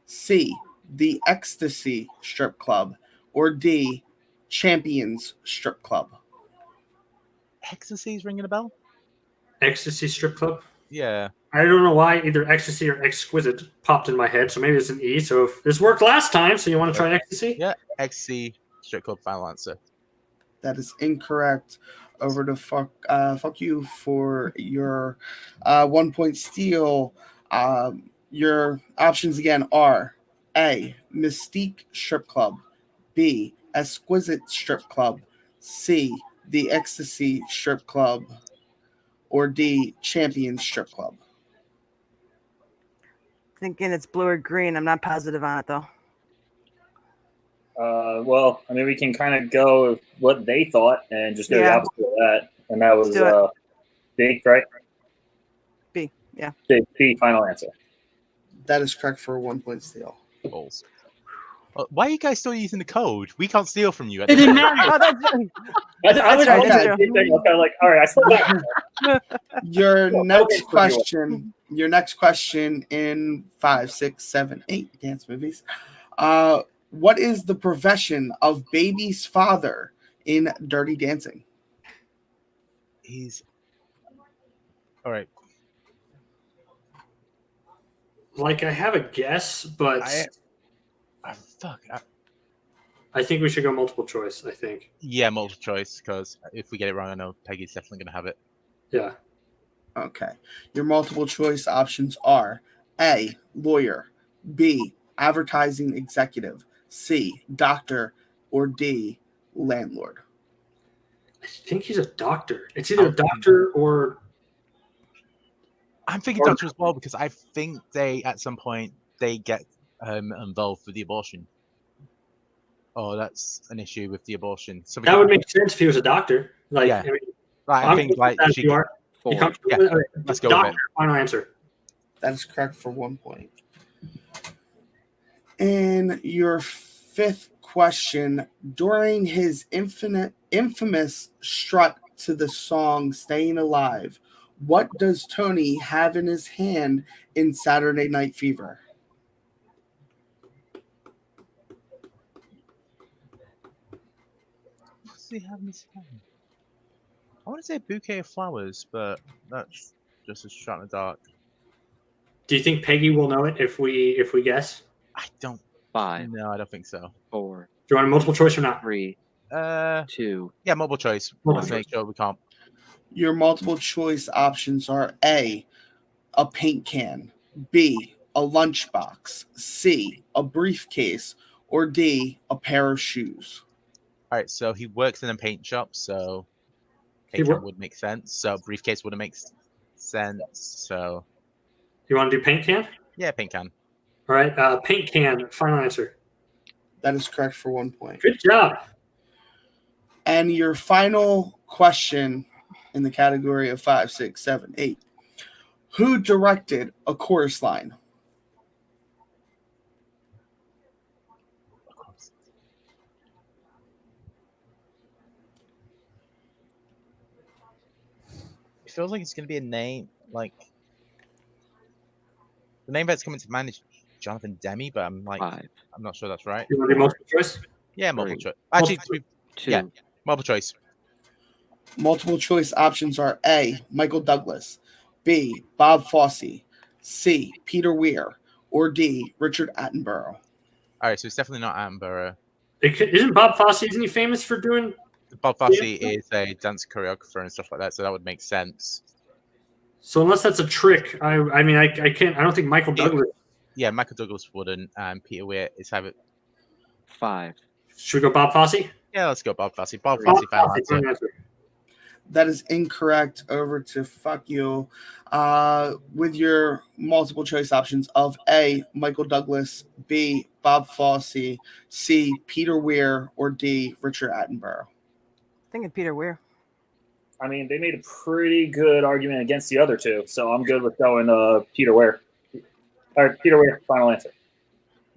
C, The Ecstasy Strip Club, or D, Champions Strip Club. Ecstasy's ringing a bell? Ecstasy Strip Club? Yeah. I don't know why either Ecstasy or Exquisite popped in my head, so maybe it's an E. So if this worked last time, so you want to try Ecstasy? Yeah, Ecstasy Strip Club, final answer. That is incorrect. Over to fuck you for your 1 point steal. Your options again are A, Mystique Strip Club, B, Exquisite Strip Club, C, The Ecstasy Strip Club, or D, Champion Strip Club. Thinking it's blue or green. I'm not positive on it though. Well, I mean, we can kind of go with what they thought and just go the opposite of that. And that was B, right? B, yeah. B, final answer. That is correct for 1 point steal. Balls. Why are you guys still using the code? We can't steal from you. It didn't matter. Oh, that's, I was right, wondering that's the same thing. I was kind of like, all right, I slept back. Your Well, next okay, for you. question. Your next question in 5, 6, 7, 8 dance movies. What is the profession of Baby's father in Dirty Dancing? He's all right. Like, I have a guess, but Fuck. I think we should go multiple choice. I think. Yeah, multiple choice, because if we get it wrong, I know Peggy's definitely going to have it. Yeah. Okay. Your multiple choice options are A, lawyer, B, advertising executive, C, doctor, or D, landlord. I think he's a doctor. It's either doctor or. I'm thinking doctor as well, because I think they, at some point, they get involved with the abortion. Oh, that's an issue with the abortion. So That would make sense if he was a doctor. Like, Yeah. I mean, right, I think like as she you are. You 4. comfortable Yeah. with it? Okay. Let's go with Doctor. it. Final answer. That is correct for 1 point. And your fifth question, during his infamous strut to the song Staying Alive, what does Tony have in his hand in Saturday Night Fever? What's he have in his hand? I want to say a bouquet of flowers, but that's just a shot in the dark. Do you think Peggy will know it if we guess? I don't. 5, No, I don't think so. 4, Do you want a multiple choice or not? 3, 2. Yeah, multiple choice. Multiple Let's make choice. sure we can't. Your multiple choice options are A, a paint can, B, a lunchbox, C, a briefcase, or D, a pair of shoes. All right, so he works in a paint shop, so He paint wor- can would make sense. So briefcase wouldn't make sense. So You want to do paint can? yeah, paint can. All right. Paint can. Final answer. That is correct for 1 point. Good job. And your final question in the category of 5, 6, 7, 8. Who directed A Chorus Line? It feels like it's gonna be a name like the name that's coming to mind is Jonathan Demme, but I'm 5, not sure that's right. You want to do multiple choice? Yeah, multiple 3, choice. Actually, multiple- 2. yeah. multiple choice. Multiple choice options are A, Michael Douglas, B, Bob Fosse, C, Peter Weir, or D, Richard Attenborough. All right, so it's definitely not Attenborough. Isn't Bob Fosse? Isn't he famous for doing? Bob Fosse is a dance choreographer and stuff like that, so that would make sense. So unless that's a trick, I mean, I can't. I don't think Michael Douglas. Yeah, Michael Douglas wouldn't, and Peter Weir is have it. 5. Should we go Bob Fosse? Yeah, let's go Bob Fosse. Bob Bob Fosse, final Fosse, answer. final answer. That is incorrect. Over to fuck you. With your multiple choice options of A, Michael Douglas, B, Bob Fosse, C, Peter Weir, or D, Richard Attenborough. thinking Peter Weir. I mean, they made a pretty good argument against the other two, so I'm good with going Peter Weir. All right, Peter Weir, final answer.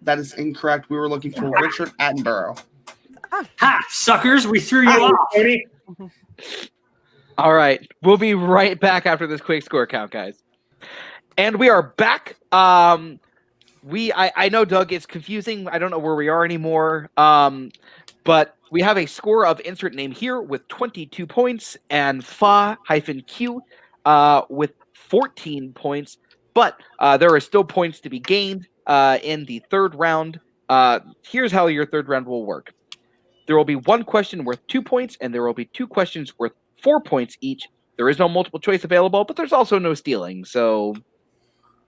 That is incorrect. We were looking for Richard Attenborough. Ha, suckers! We threw you off. Tony. All right. We'll be right back after this quick score count, guys. And we are back. I know, Doug, it's confusing. I don't know where we are anymore. But we have a score of insert name here with 22 points and FAH-Q with 14 points. But there are still points to be gained in the third round. Here's how your third round will work. There will be one question worth 2 points, and there will be 2 questions worth 4 points each. There is no multiple choice available, but there's also no stealing, so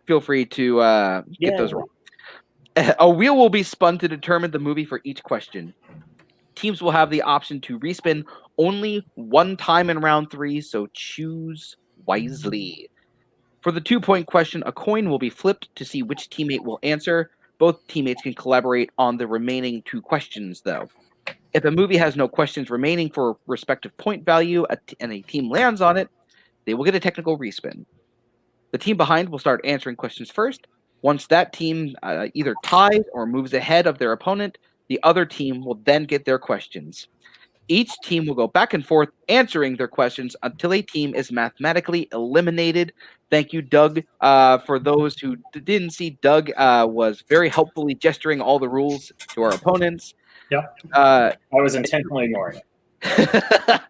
feel free to get those wrong. A wheel will be spun to determine the movie for each question. Teams will have the option to respin only one time in round 3, so choose wisely. For the 2-point question, a coin will be flipped to see which teammate will answer. Both teammates can collaborate on the remaining 2 questions, though. If a movie has no questions remaining for respective point value and a team lands on it, they will get a technical respin. The team behind will start answering questions first, Once that team either ties or moves ahead of their opponent, the other team will then get their questions. Each team will go back and forth answering their questions until a team is mathematically eliminated. Thank you, Doug. For those who didn't see, Doug was very helpfully gesturing all the rules to our opponents. Yep. I was intentionally ignoring it.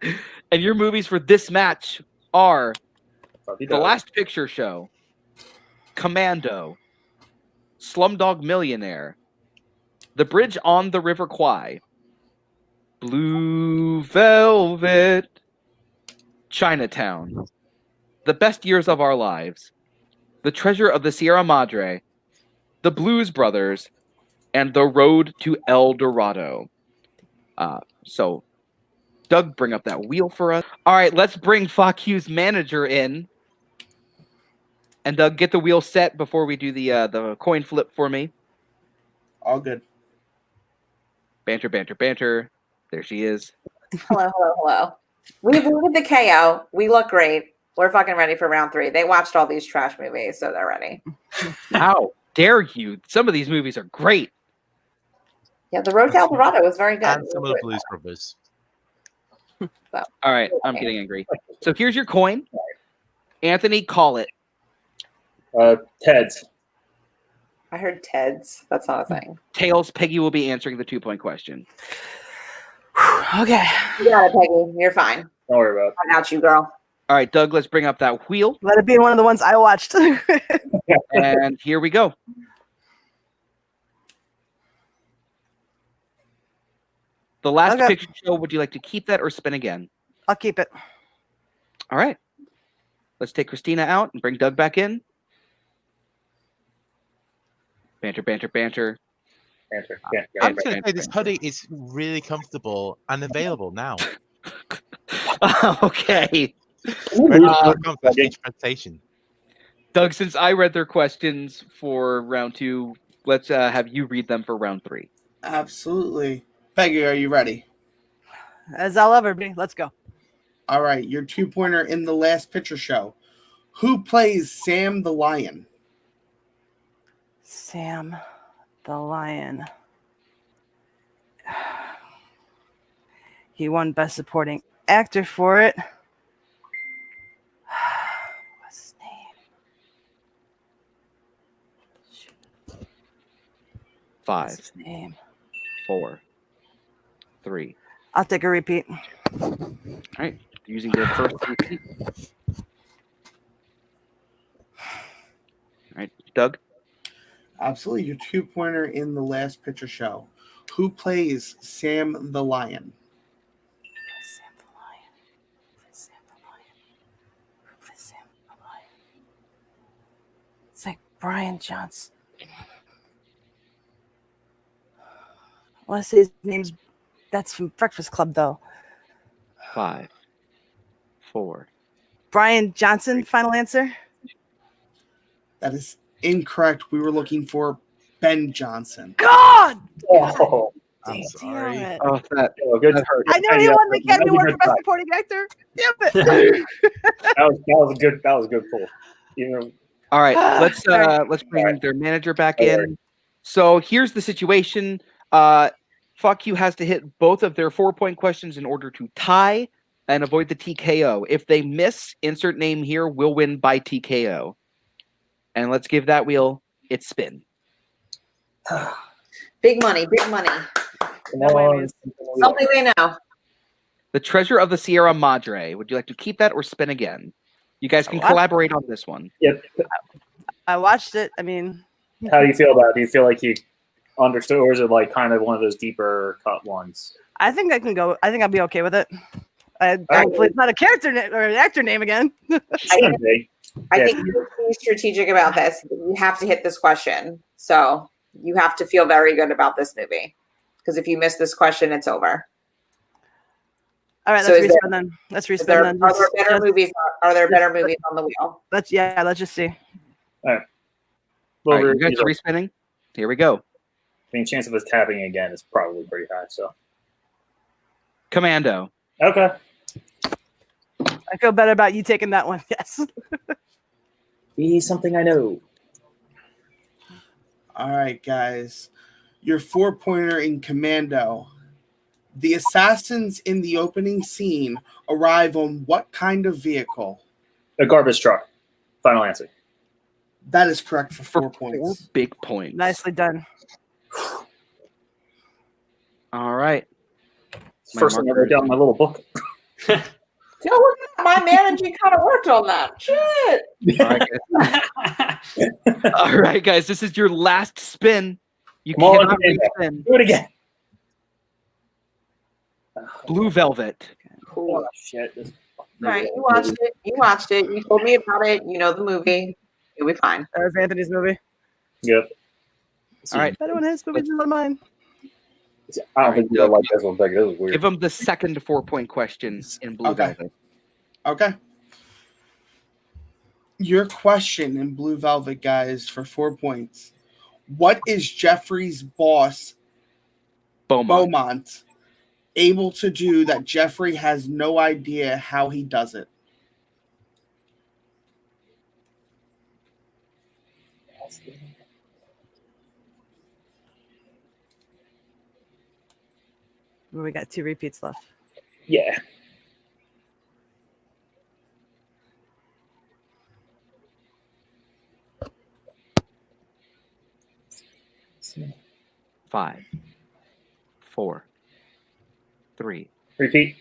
And your movies for this match are Puppy The dog. Last Picture Show, Commando, Slumdog Millionaire, The Bridge on the River Kwai, Blue Velvet, Chinatown, The Best Years of Our Lives, The Treasure of the Sierra Madre, The Blues Brothers, and The Road to El Dorado. So, Doug, bring up that wheel for us. All right, let's bring FAH-Q's manager in. And Doug, get the wheel set before we do the coin flip for me. All good. Banter, banter, banter. There she is. Hello, hello, hello. We've moved the KO. We look great. We're fucking ready for round 3. They watched all these trash movies, so they're ready. How dare you? Some of these movies are great. Yeah, The Road to El Dorado was very good. And some of the Blues Brothers. All right, I'm getting angry. So here's your coin. Anthony, call it. Ted's. I heard Ted's. That's not a thing. Tails, Peggy will be answering the 2-point question. Okay. You got it, Peggy. You're fine. Don't worry about I got you, girl. All right, Doug, let's bring up that wheel. Let it be one of the ones I watched. And here we go. The Last Okay. Picture Show, would you like to keep that or spin again? I'll keep it. All right. Let's take Christina out and bring Doug back in. Banter, banter, banter. it. I'm just going to say this hoodie is really comfortable and available now. Okay. Ready for comfort each presentation. Doug, since I read their questions for round 2, let's have you read them for round 3. Absolutely. Peggy, are you ready? As I'll ever be. Let's go. All right, your 2-pointer in The Last Picture Show. Who plays Sam the Lion? Sam the Lion. He won Best Supporting Actor for it. What's his name? 5, What's his name? 4, 3. I'll take a repeat. All right. Using your first repeat. All right, Doug. Absolutely, your 2-pointer in The Last Picture Show. Who plays Sam the Lion? Sam the Lion. Sam the Lion. Sam the Lion. It's like Brian Johnson. I want to say his name's. That's from Breakfast Club, though. 5, 4. Brian Johnson. Final answer. That is incorrect. We were looking for Ben Johnson. God. Oh, I'm Damn sorry. it. Oh, that. good. That hurt. I know he won the Academy Award for Best Supporting Actor. Damn it. That was a good pull. You know, All right, let's Sorry. bring their manager back Don't in. worry. So here's the situation. FAH-Q has to hit both of their 4-point questions in order to tie and avoid the TKO. If they miss, insert name here, will win by TKO. And let's give that wheel its spin. Big money, big money. come No on. whammies. Something they know. The Treasure of the Sierra Madre. Would you like to keep that or spin again? You guys can What? collaborate on this one. Yep. I watched it. I mean, How do you feel about it? Do you feel like you understood, or is it like kind of one of those deeper cut ones? I think I can go. I think I'll be okay with it. Hopefully, it's not a character or an actor name again. Shouldn't be. I Yeah. think you're being strategic about this. You have to hit this question. So you have to feel very good about this movie. Because if you miss this question, it's over. All right, So let's is there- respin then. Let's Are respin there, then. are there better movies? Are there better movies on the wheel? Let's just see. All right, you guys are respinning? Here we go. I mean, chance of us tapping again is probably pretty high. So Commando. okay. I feel better about you taking that one. Yes. Be something I know. All right, guys. Your 4-pointer in Commando. The assassins in the opening scene arrive on what kind of vehicle? A garbage truck. Final answer. That is correct for 4 4 points. big points. Nicely done. All right. First thing I wrote down in my little book. My managing kind of worked on that. Shit. All right, guys. This is your last spin. You Come on, cannot Commando. respin. Do it again. Blue Velvet. Oh, shit. This Right, you watched it. You watched it. You told me about it. You know the movie. You'll be fine. That was Anthony's movie. Yep. All right. Better one his movies than mine. I don't think you like this one, Peggy. This is weird. Give him the second 4-point question in Blue Okay. Velvet. Okay. Your question in Blue Velvet, guys, for 4 points. What is Jeffrey's boss, Beaumont, able to do that Jeffrey has no idea how he does it? We got 2 repeats left. Yeah. Five, 4, 3. Repeat.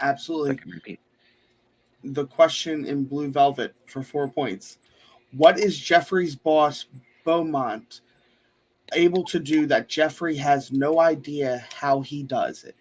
Absolutely. Second repeat. The question in Blue Velvet for 4 points. What is Jeffrey's boss, Beaumont, able to do that Jeffrey has no idea how he does it?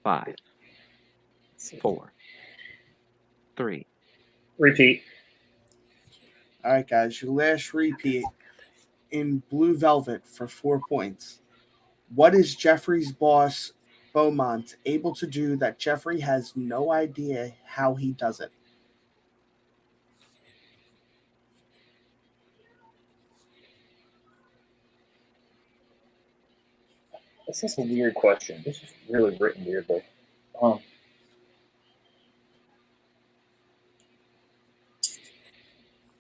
Five, 4, 3. Repeat. All right, guys, your last repeat in Blue Velvet for 4 points. What is Jeffrey's boss, Beaumont, able to do that Jeffrey has no idea how he does it? This is a weird question. This is really written weirdly.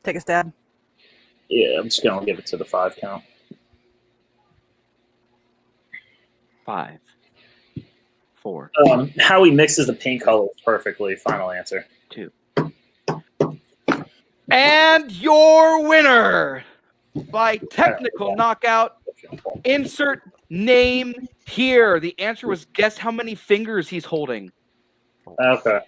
Take a stab. Yeah, I'm just gonna give it to the 5 count. 5, 4, How he mixes the paint colors perfectly. Final answer. 2. And your winner by technical knockout. Insert name here. The answer was guess how many fingers he's holding. Okay.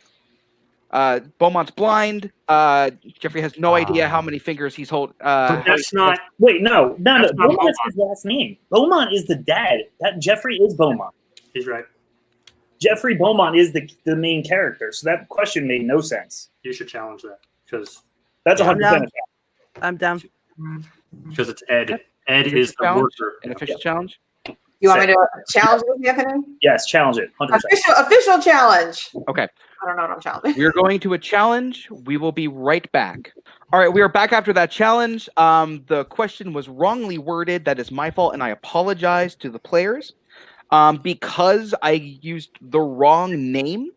Beaumont's blind. Jeffrey has no idea how many fingers he's holding. But that's not. Wait, no. That's not Beaumont's his last name. Beaumont is the dad. That Jeffrey is Beaumont. He's right. Jeffrey Beaumont is the main character. So that question made no sense. You should challenge that because That's 100%. I'm down. it's Ed. Ed is the Challenge? worker. An official challenge? You want me to challenge this, Anthony? Yes, challenge it. 100%. Official challenge. Okay. I don't know what I'm challenging. We're going to a challenge. We will be right back. All right, we are back after that challenge. The question was wrongly worded. That is my fault, and I apologize to the players. Because I used the wrong name,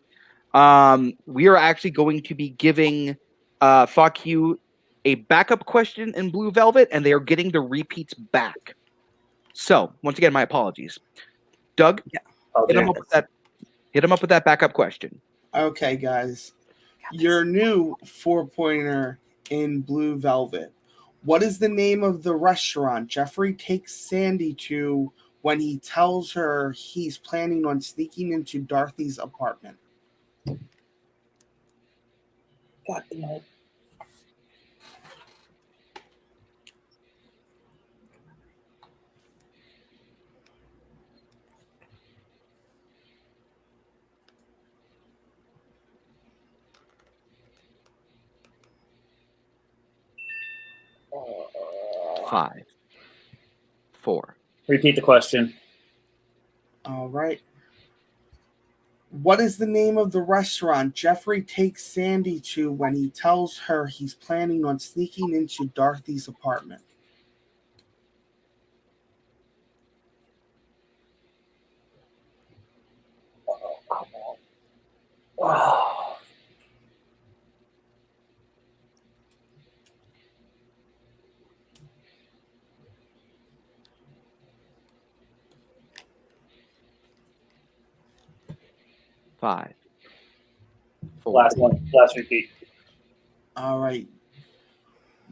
we are actually going to be giving FAH-Q a backup question in Blue Velvet, and they are getting the repeats back. So, once again, my apologies. Doug, hit him up with that backup question. Okay, guys. Your new 4-pointer in Blue Velvet. What is the name of the restaurant Jeffrey takes Sandy to when he tells her he's planning on sneaking into Dorothy's apartment? God damn it. Five, 4. Repeat the question. All right. What is the name of the restaurant Jeffrey takes Sandy to when he tells her he's planning on sneaking into Dorothy's apartment? Oh. Five. Four. Last one. Last repeat. All right.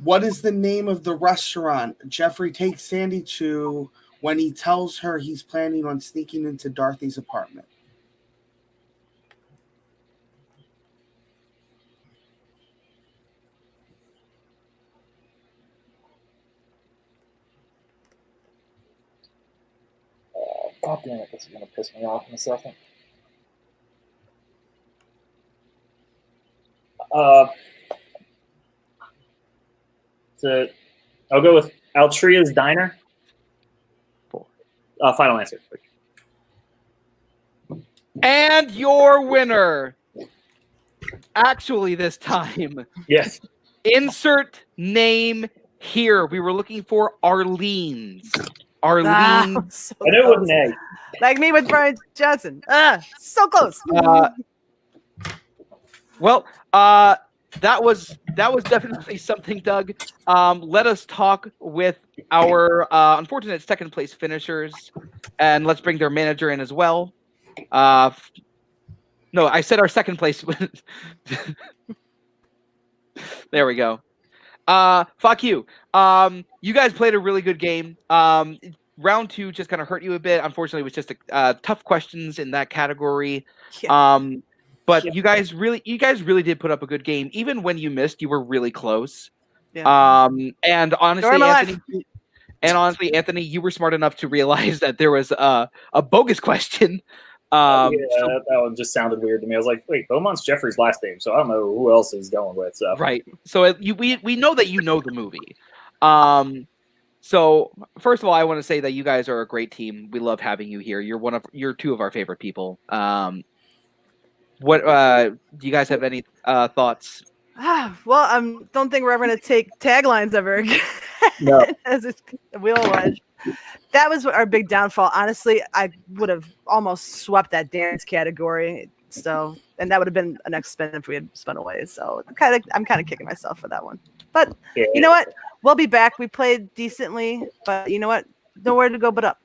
What is the name of the restaurant Jeffrey takes Sandy to when he tells her he's planning on sneaking into Dorothy's apartment? God damn it, this is going to piss me off in a second. I'll go with Altria's Diner. Final answer. And your winner, actually this time, Yes. insert name here. We were looking for Arlene's. Arlene. Ah, so I knew it close. was an A. Like me with Brian Johnson. So close. Well, that was definitely something, Doug. Let us talk with our unfortunate second place finishers, and let's bring their manager in as well. No, I said our second place. There we go. FAH-Q. You guys played a really good game. Round two just kind of hurt you a bit. Unfortunately, it was just tough questions in that category. Yeah. But you guys really did put up a good game. Even when you missed, you were really close. Yeah. And honestly, Anthony, you were smart enough to realize that there was a bogus question. That one just sounded weird to me. I was like, wait, Beaumont's Jeffrey's last name, so I don't know who else he's going with. So Right. So we know that you know the movie. So first of all, I want to say that you guys are a great team. We love having you here. You're two of our favorite people. What do you guys have any thoughts? Well, I don't think we're ever going to take taglines ever again. No. As a wheel wedge. That was our big downfall. Honestly, I would have almost swept that dance category. So, and that would have been an next spin if we had spun away. So, I'm kind of kicking myself for that one. But you know what? We'll be back. We played decently, but you know what? Nowhere to go but up.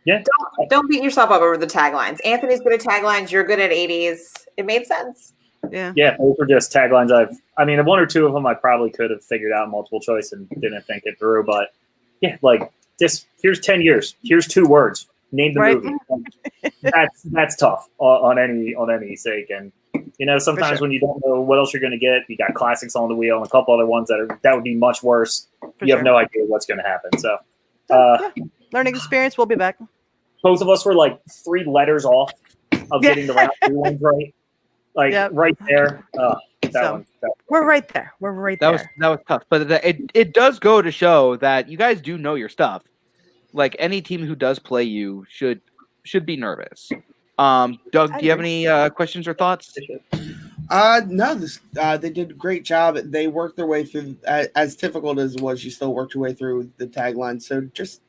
Yeah. Don't beat yourself up over the taglines. Anthony's good at taglines. You're good at 80s. It made sense. Yeah. Yeah, those were just taglines. One or two of them I probably could have figured out multiple choice and didn't think it through. But yeah, like this. Here's 10 years. Here's 2 words. Name the Right. movie. That's tough on any sake. And sometimes when you don't know what else you're going to get, you got classics on the wheel and a couple other ones that would be much worse. You have no idea what's going to happen. So, Learning experience. We'll be back. both of us were like 3 letters off of getting the round 2 ones right. Like right there. We're right there. We're right there. That was tough, but it does go to show that you guys do know your stuff. Like any team who does play you should be nervous. Doug, do you have any questions or thoughts? No, they did a great job. They worked their way through, as difficult as it was, you still worked your way through the tagline. So just,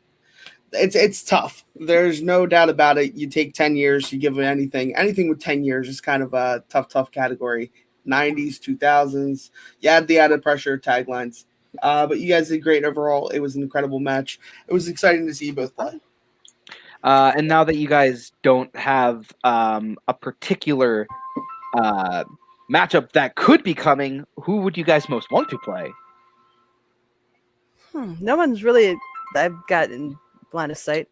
it's tough. There's no doubt about it. You take 10 years, you give it anything with 10 years is kind of a tough category. 90s, 2000s, you had the added pressure of taglines. But you guys did great overall. It was an incredible match. It was exciting to see you both play. And now that you guys don't have a particular matchup that could be coming, who would you guys most want to play? No one's really I've got in line of sight.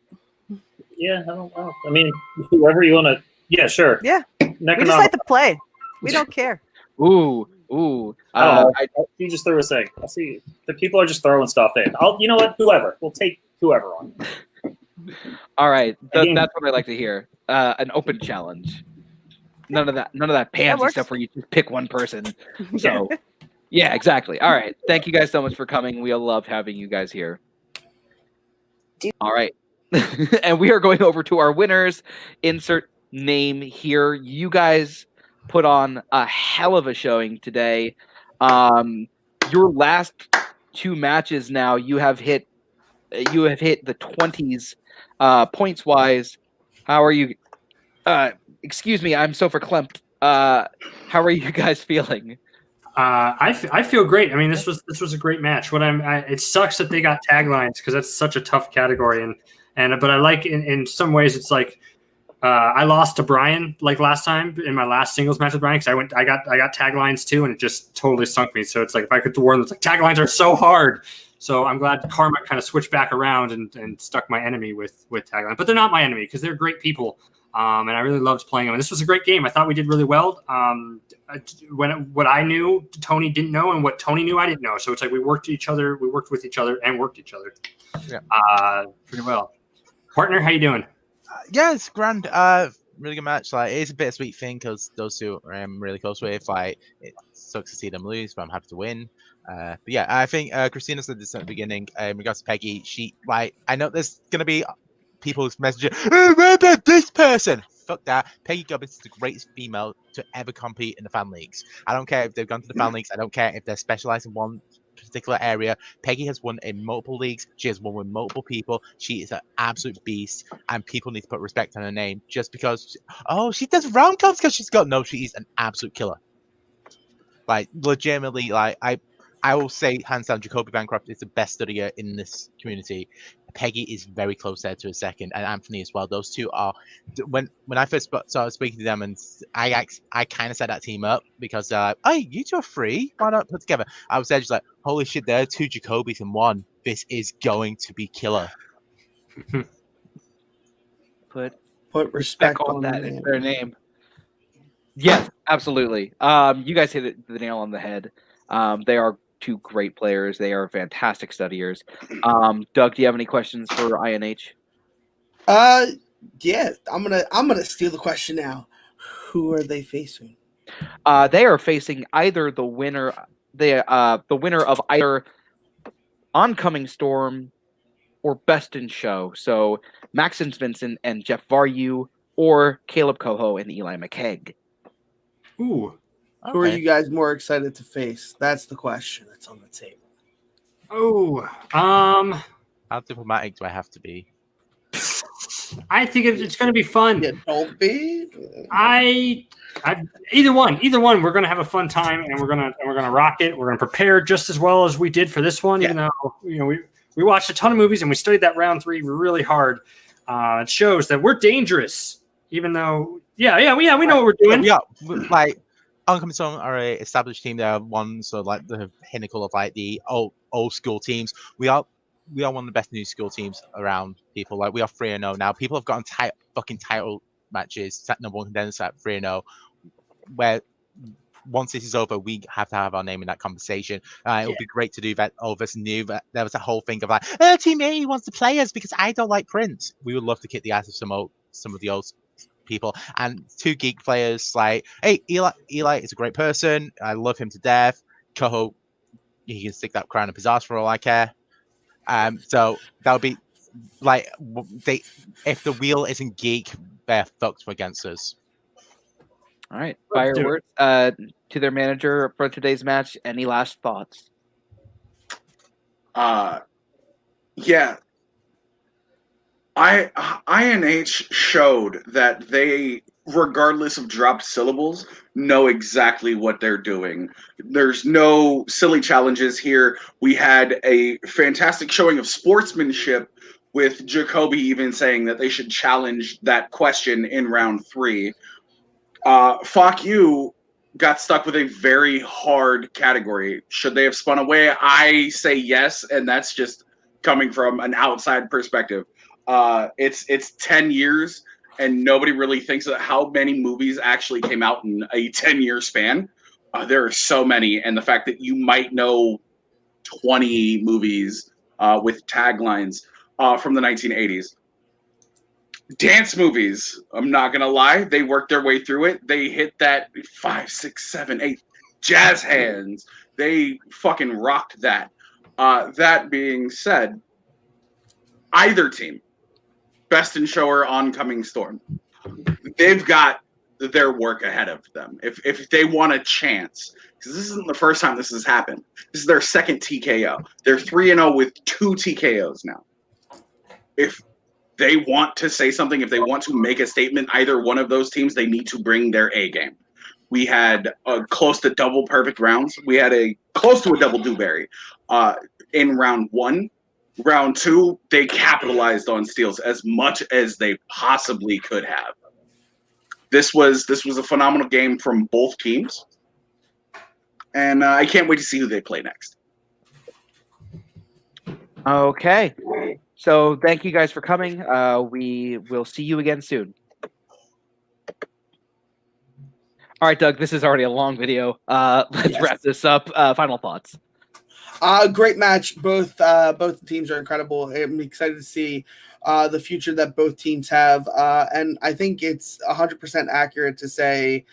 Yeah, I don't know. I mean, whoever you want to. Yeah, sure. Yeah, we just like to play. We don't care. Ooh. You just threw a thing. I see the people are just throwing stuff in. You know what? Whoever. We'll take whoever on. All right, that's what I like to hear. An open challenge. None of that pansy stuff where you just pick one person. So, yeah, exactly. All right, thank you guys so much for coming. We love having you guys here. All right, and we are going over to our winners. Insert name here. You guys put on a hell of a showing today. Your last 2 matches now, you have hit the 20s points wise. How are you? Excuse me, I'm so verklempt. How are you guys feeling? I feel great. I mean, this was a great match. It sucks that they got taglines because that's such a tough category, but I like in some ways it's like I lost to Brian like last time in my last singles match with Brian because I got taglines too, and it just totally sunk me. So it's like if I could warn them, it's like taglines are so hard. So I'm glad Karma kind of switched back around and stuck my enemy with taglines, but they're not my enemy because they're great people. And I really loved playing them. And this was a great game. I thought we did really well. What I knew, Tony didn't know, and what Tony knew, I didn't know. So it's like we worked with each other, and worked each other. Yeah. Pretty well. Partner, how you doing? Yeah, it's grand. Really good match. Like, it's a bittersweet thing because those two I'm really close with. Like, it sucks to see them lose, but I'm happy to win. But yeah, I think Christina said this at the beginning. In regards to Peggy, I know there's gonna be people's messaging. Oh, what about this person? Fuck that. Peggy Gubbins is the greatest female to ever compete in the fan leagues. I don't care if they've gone to the fan leagues. I don't care if they're specialized in one particular area. Peggy has won in multiple leagues. She has won with multiple people. She is an absolute beast, and people need to put respect on her name just because. She does round counts because she's got she is an absolute killer. Like, legitimately, like I will say hands down, Jacoby Bancroft is the best studier in this community. Peggy is very close there to a second, and Anthony as well. Those two are when I first started speaking to them, and I kind of set that team up because hey, you two are free. Why not put together? I was there just like, holy shit, there are 2 Jacobys in one. This is going to be killer. Put respect on that. It's their name. Yes, absolutely. You guys hit the nail on the head. They are 2 great players. They are fantastic studiers. Doug, do you have any questions for INH? Yeah, I'm gonna steal the question now. Who are they facing? They are facing either the winner of either Oncoming Storm or Best in Show. So Maxence Vincent and Jeff Varyu, or Caleb Coho and Eli McKegg. Ooh. Who are you guys more excited to face? That's the question that's on the table. Oh, how diplomatic do I have to be? I think it's going to be fun. Yeah, don't be. Either one. We're going to have a fun time, and we're going to rock it. We're going to prepare just as well as we did for this one. Yeah. Even though we watched a ton of movies and we studied that round 3 really hard. It shows that we're dangerous, even though we know what we're doing. Yeah, like. Oncoming Storm are an established team. They're one, so like the pinnacle of like the old school teams. We are one of the best new school teams around. People like we are 3-0 now. People have gotten fucking title matches, number 1 contenders at 3-0. Where once this is over, we have to have our name in that conversation. It would be great to do that. All of us knew that there was a whole thing of like, Team A wants to play us because I don't like Prince. We would love to kick the ass of some of the old people, and 2 geek players. Like, hey, Eli is a great person. I love him to death. Coho, he can stick that crown up his ass for all I care. So that would be like if the wheel isn't geek, they're fucked against us. All right, fireworks to their manager for today's match. Any last thoughts? Yeah. INH showed that they, regardless of dropped syllables, know exactly what they're doing. There's no silly challenges here. We had a fantastic showing of sportsmanship, with Jacoby even saying that they should challenge that question in round 3. FAH-Q got stuck with a very hard category. Should they have spun away? I say yes, and that's just coming from an outside perspective. It's 10 years, and nobody really thinks of how many movies actually came out in a 10-year span. There are so many, and the fact that you might know 20 movies with taglines from the 1980s. Dance movies, I'm not gonna lie, they worked their way through it. They hit that 5, 6, 7, 8 jazz hands. They fucking rocked that. That being said, either team, Best in Show or Oncoming Storm, they've got their work ahead of them. If they want a chance, because this isn't the first time this has happened. This is their second TKO. They're 3-0 with 2 TKOs now. If they want to say something, if they want to make a statement, either one of those teams, they need to bring their A game. We had close to double perfect rounds. We had a close to a double Dewberry in round 1. Round 2, they capitalized on steals as much as they possibly could have. This was a phenomenal game from both teams, and I can't wait to see who they play next. Okay. So thank you guys for coming. We will see you again soon. All right, Doug, this is already a long video. Let's wrap this up. Final thoughts. Great match. Both teams are incredible. I'm excited to see the future that both teams have. And I think it's 100% accurate to say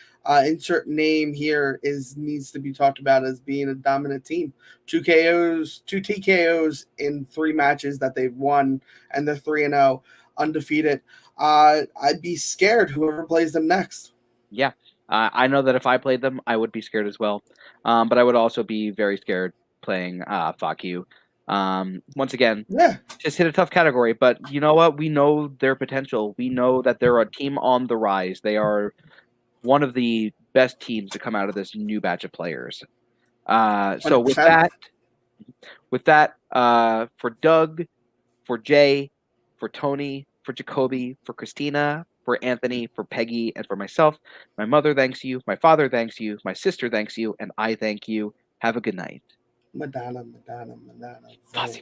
insert name here needs to be talked about as being a dominant team. 2 TKOs in 3 matches that they've won, and they're 3-0, undefeated. I'd be scared whoever plays them next. Yeah. I know that if I played them, I would be scared as well. But I would also be very scared playing FAH-Q. Once again, just hit a tough category. But you know what? We know their potential. We know that they're a team on the rise. They are one of the best teams to come out of this new batch of players. So with that, for Doug, for Jay, for Tony, for Jacoby, for Christina, for Anthony, for Peggy, and for myself, my mother thanks you, my father thanks you, my sister thanks you, and I thank you. Have a good night. Madonna. Fozzie.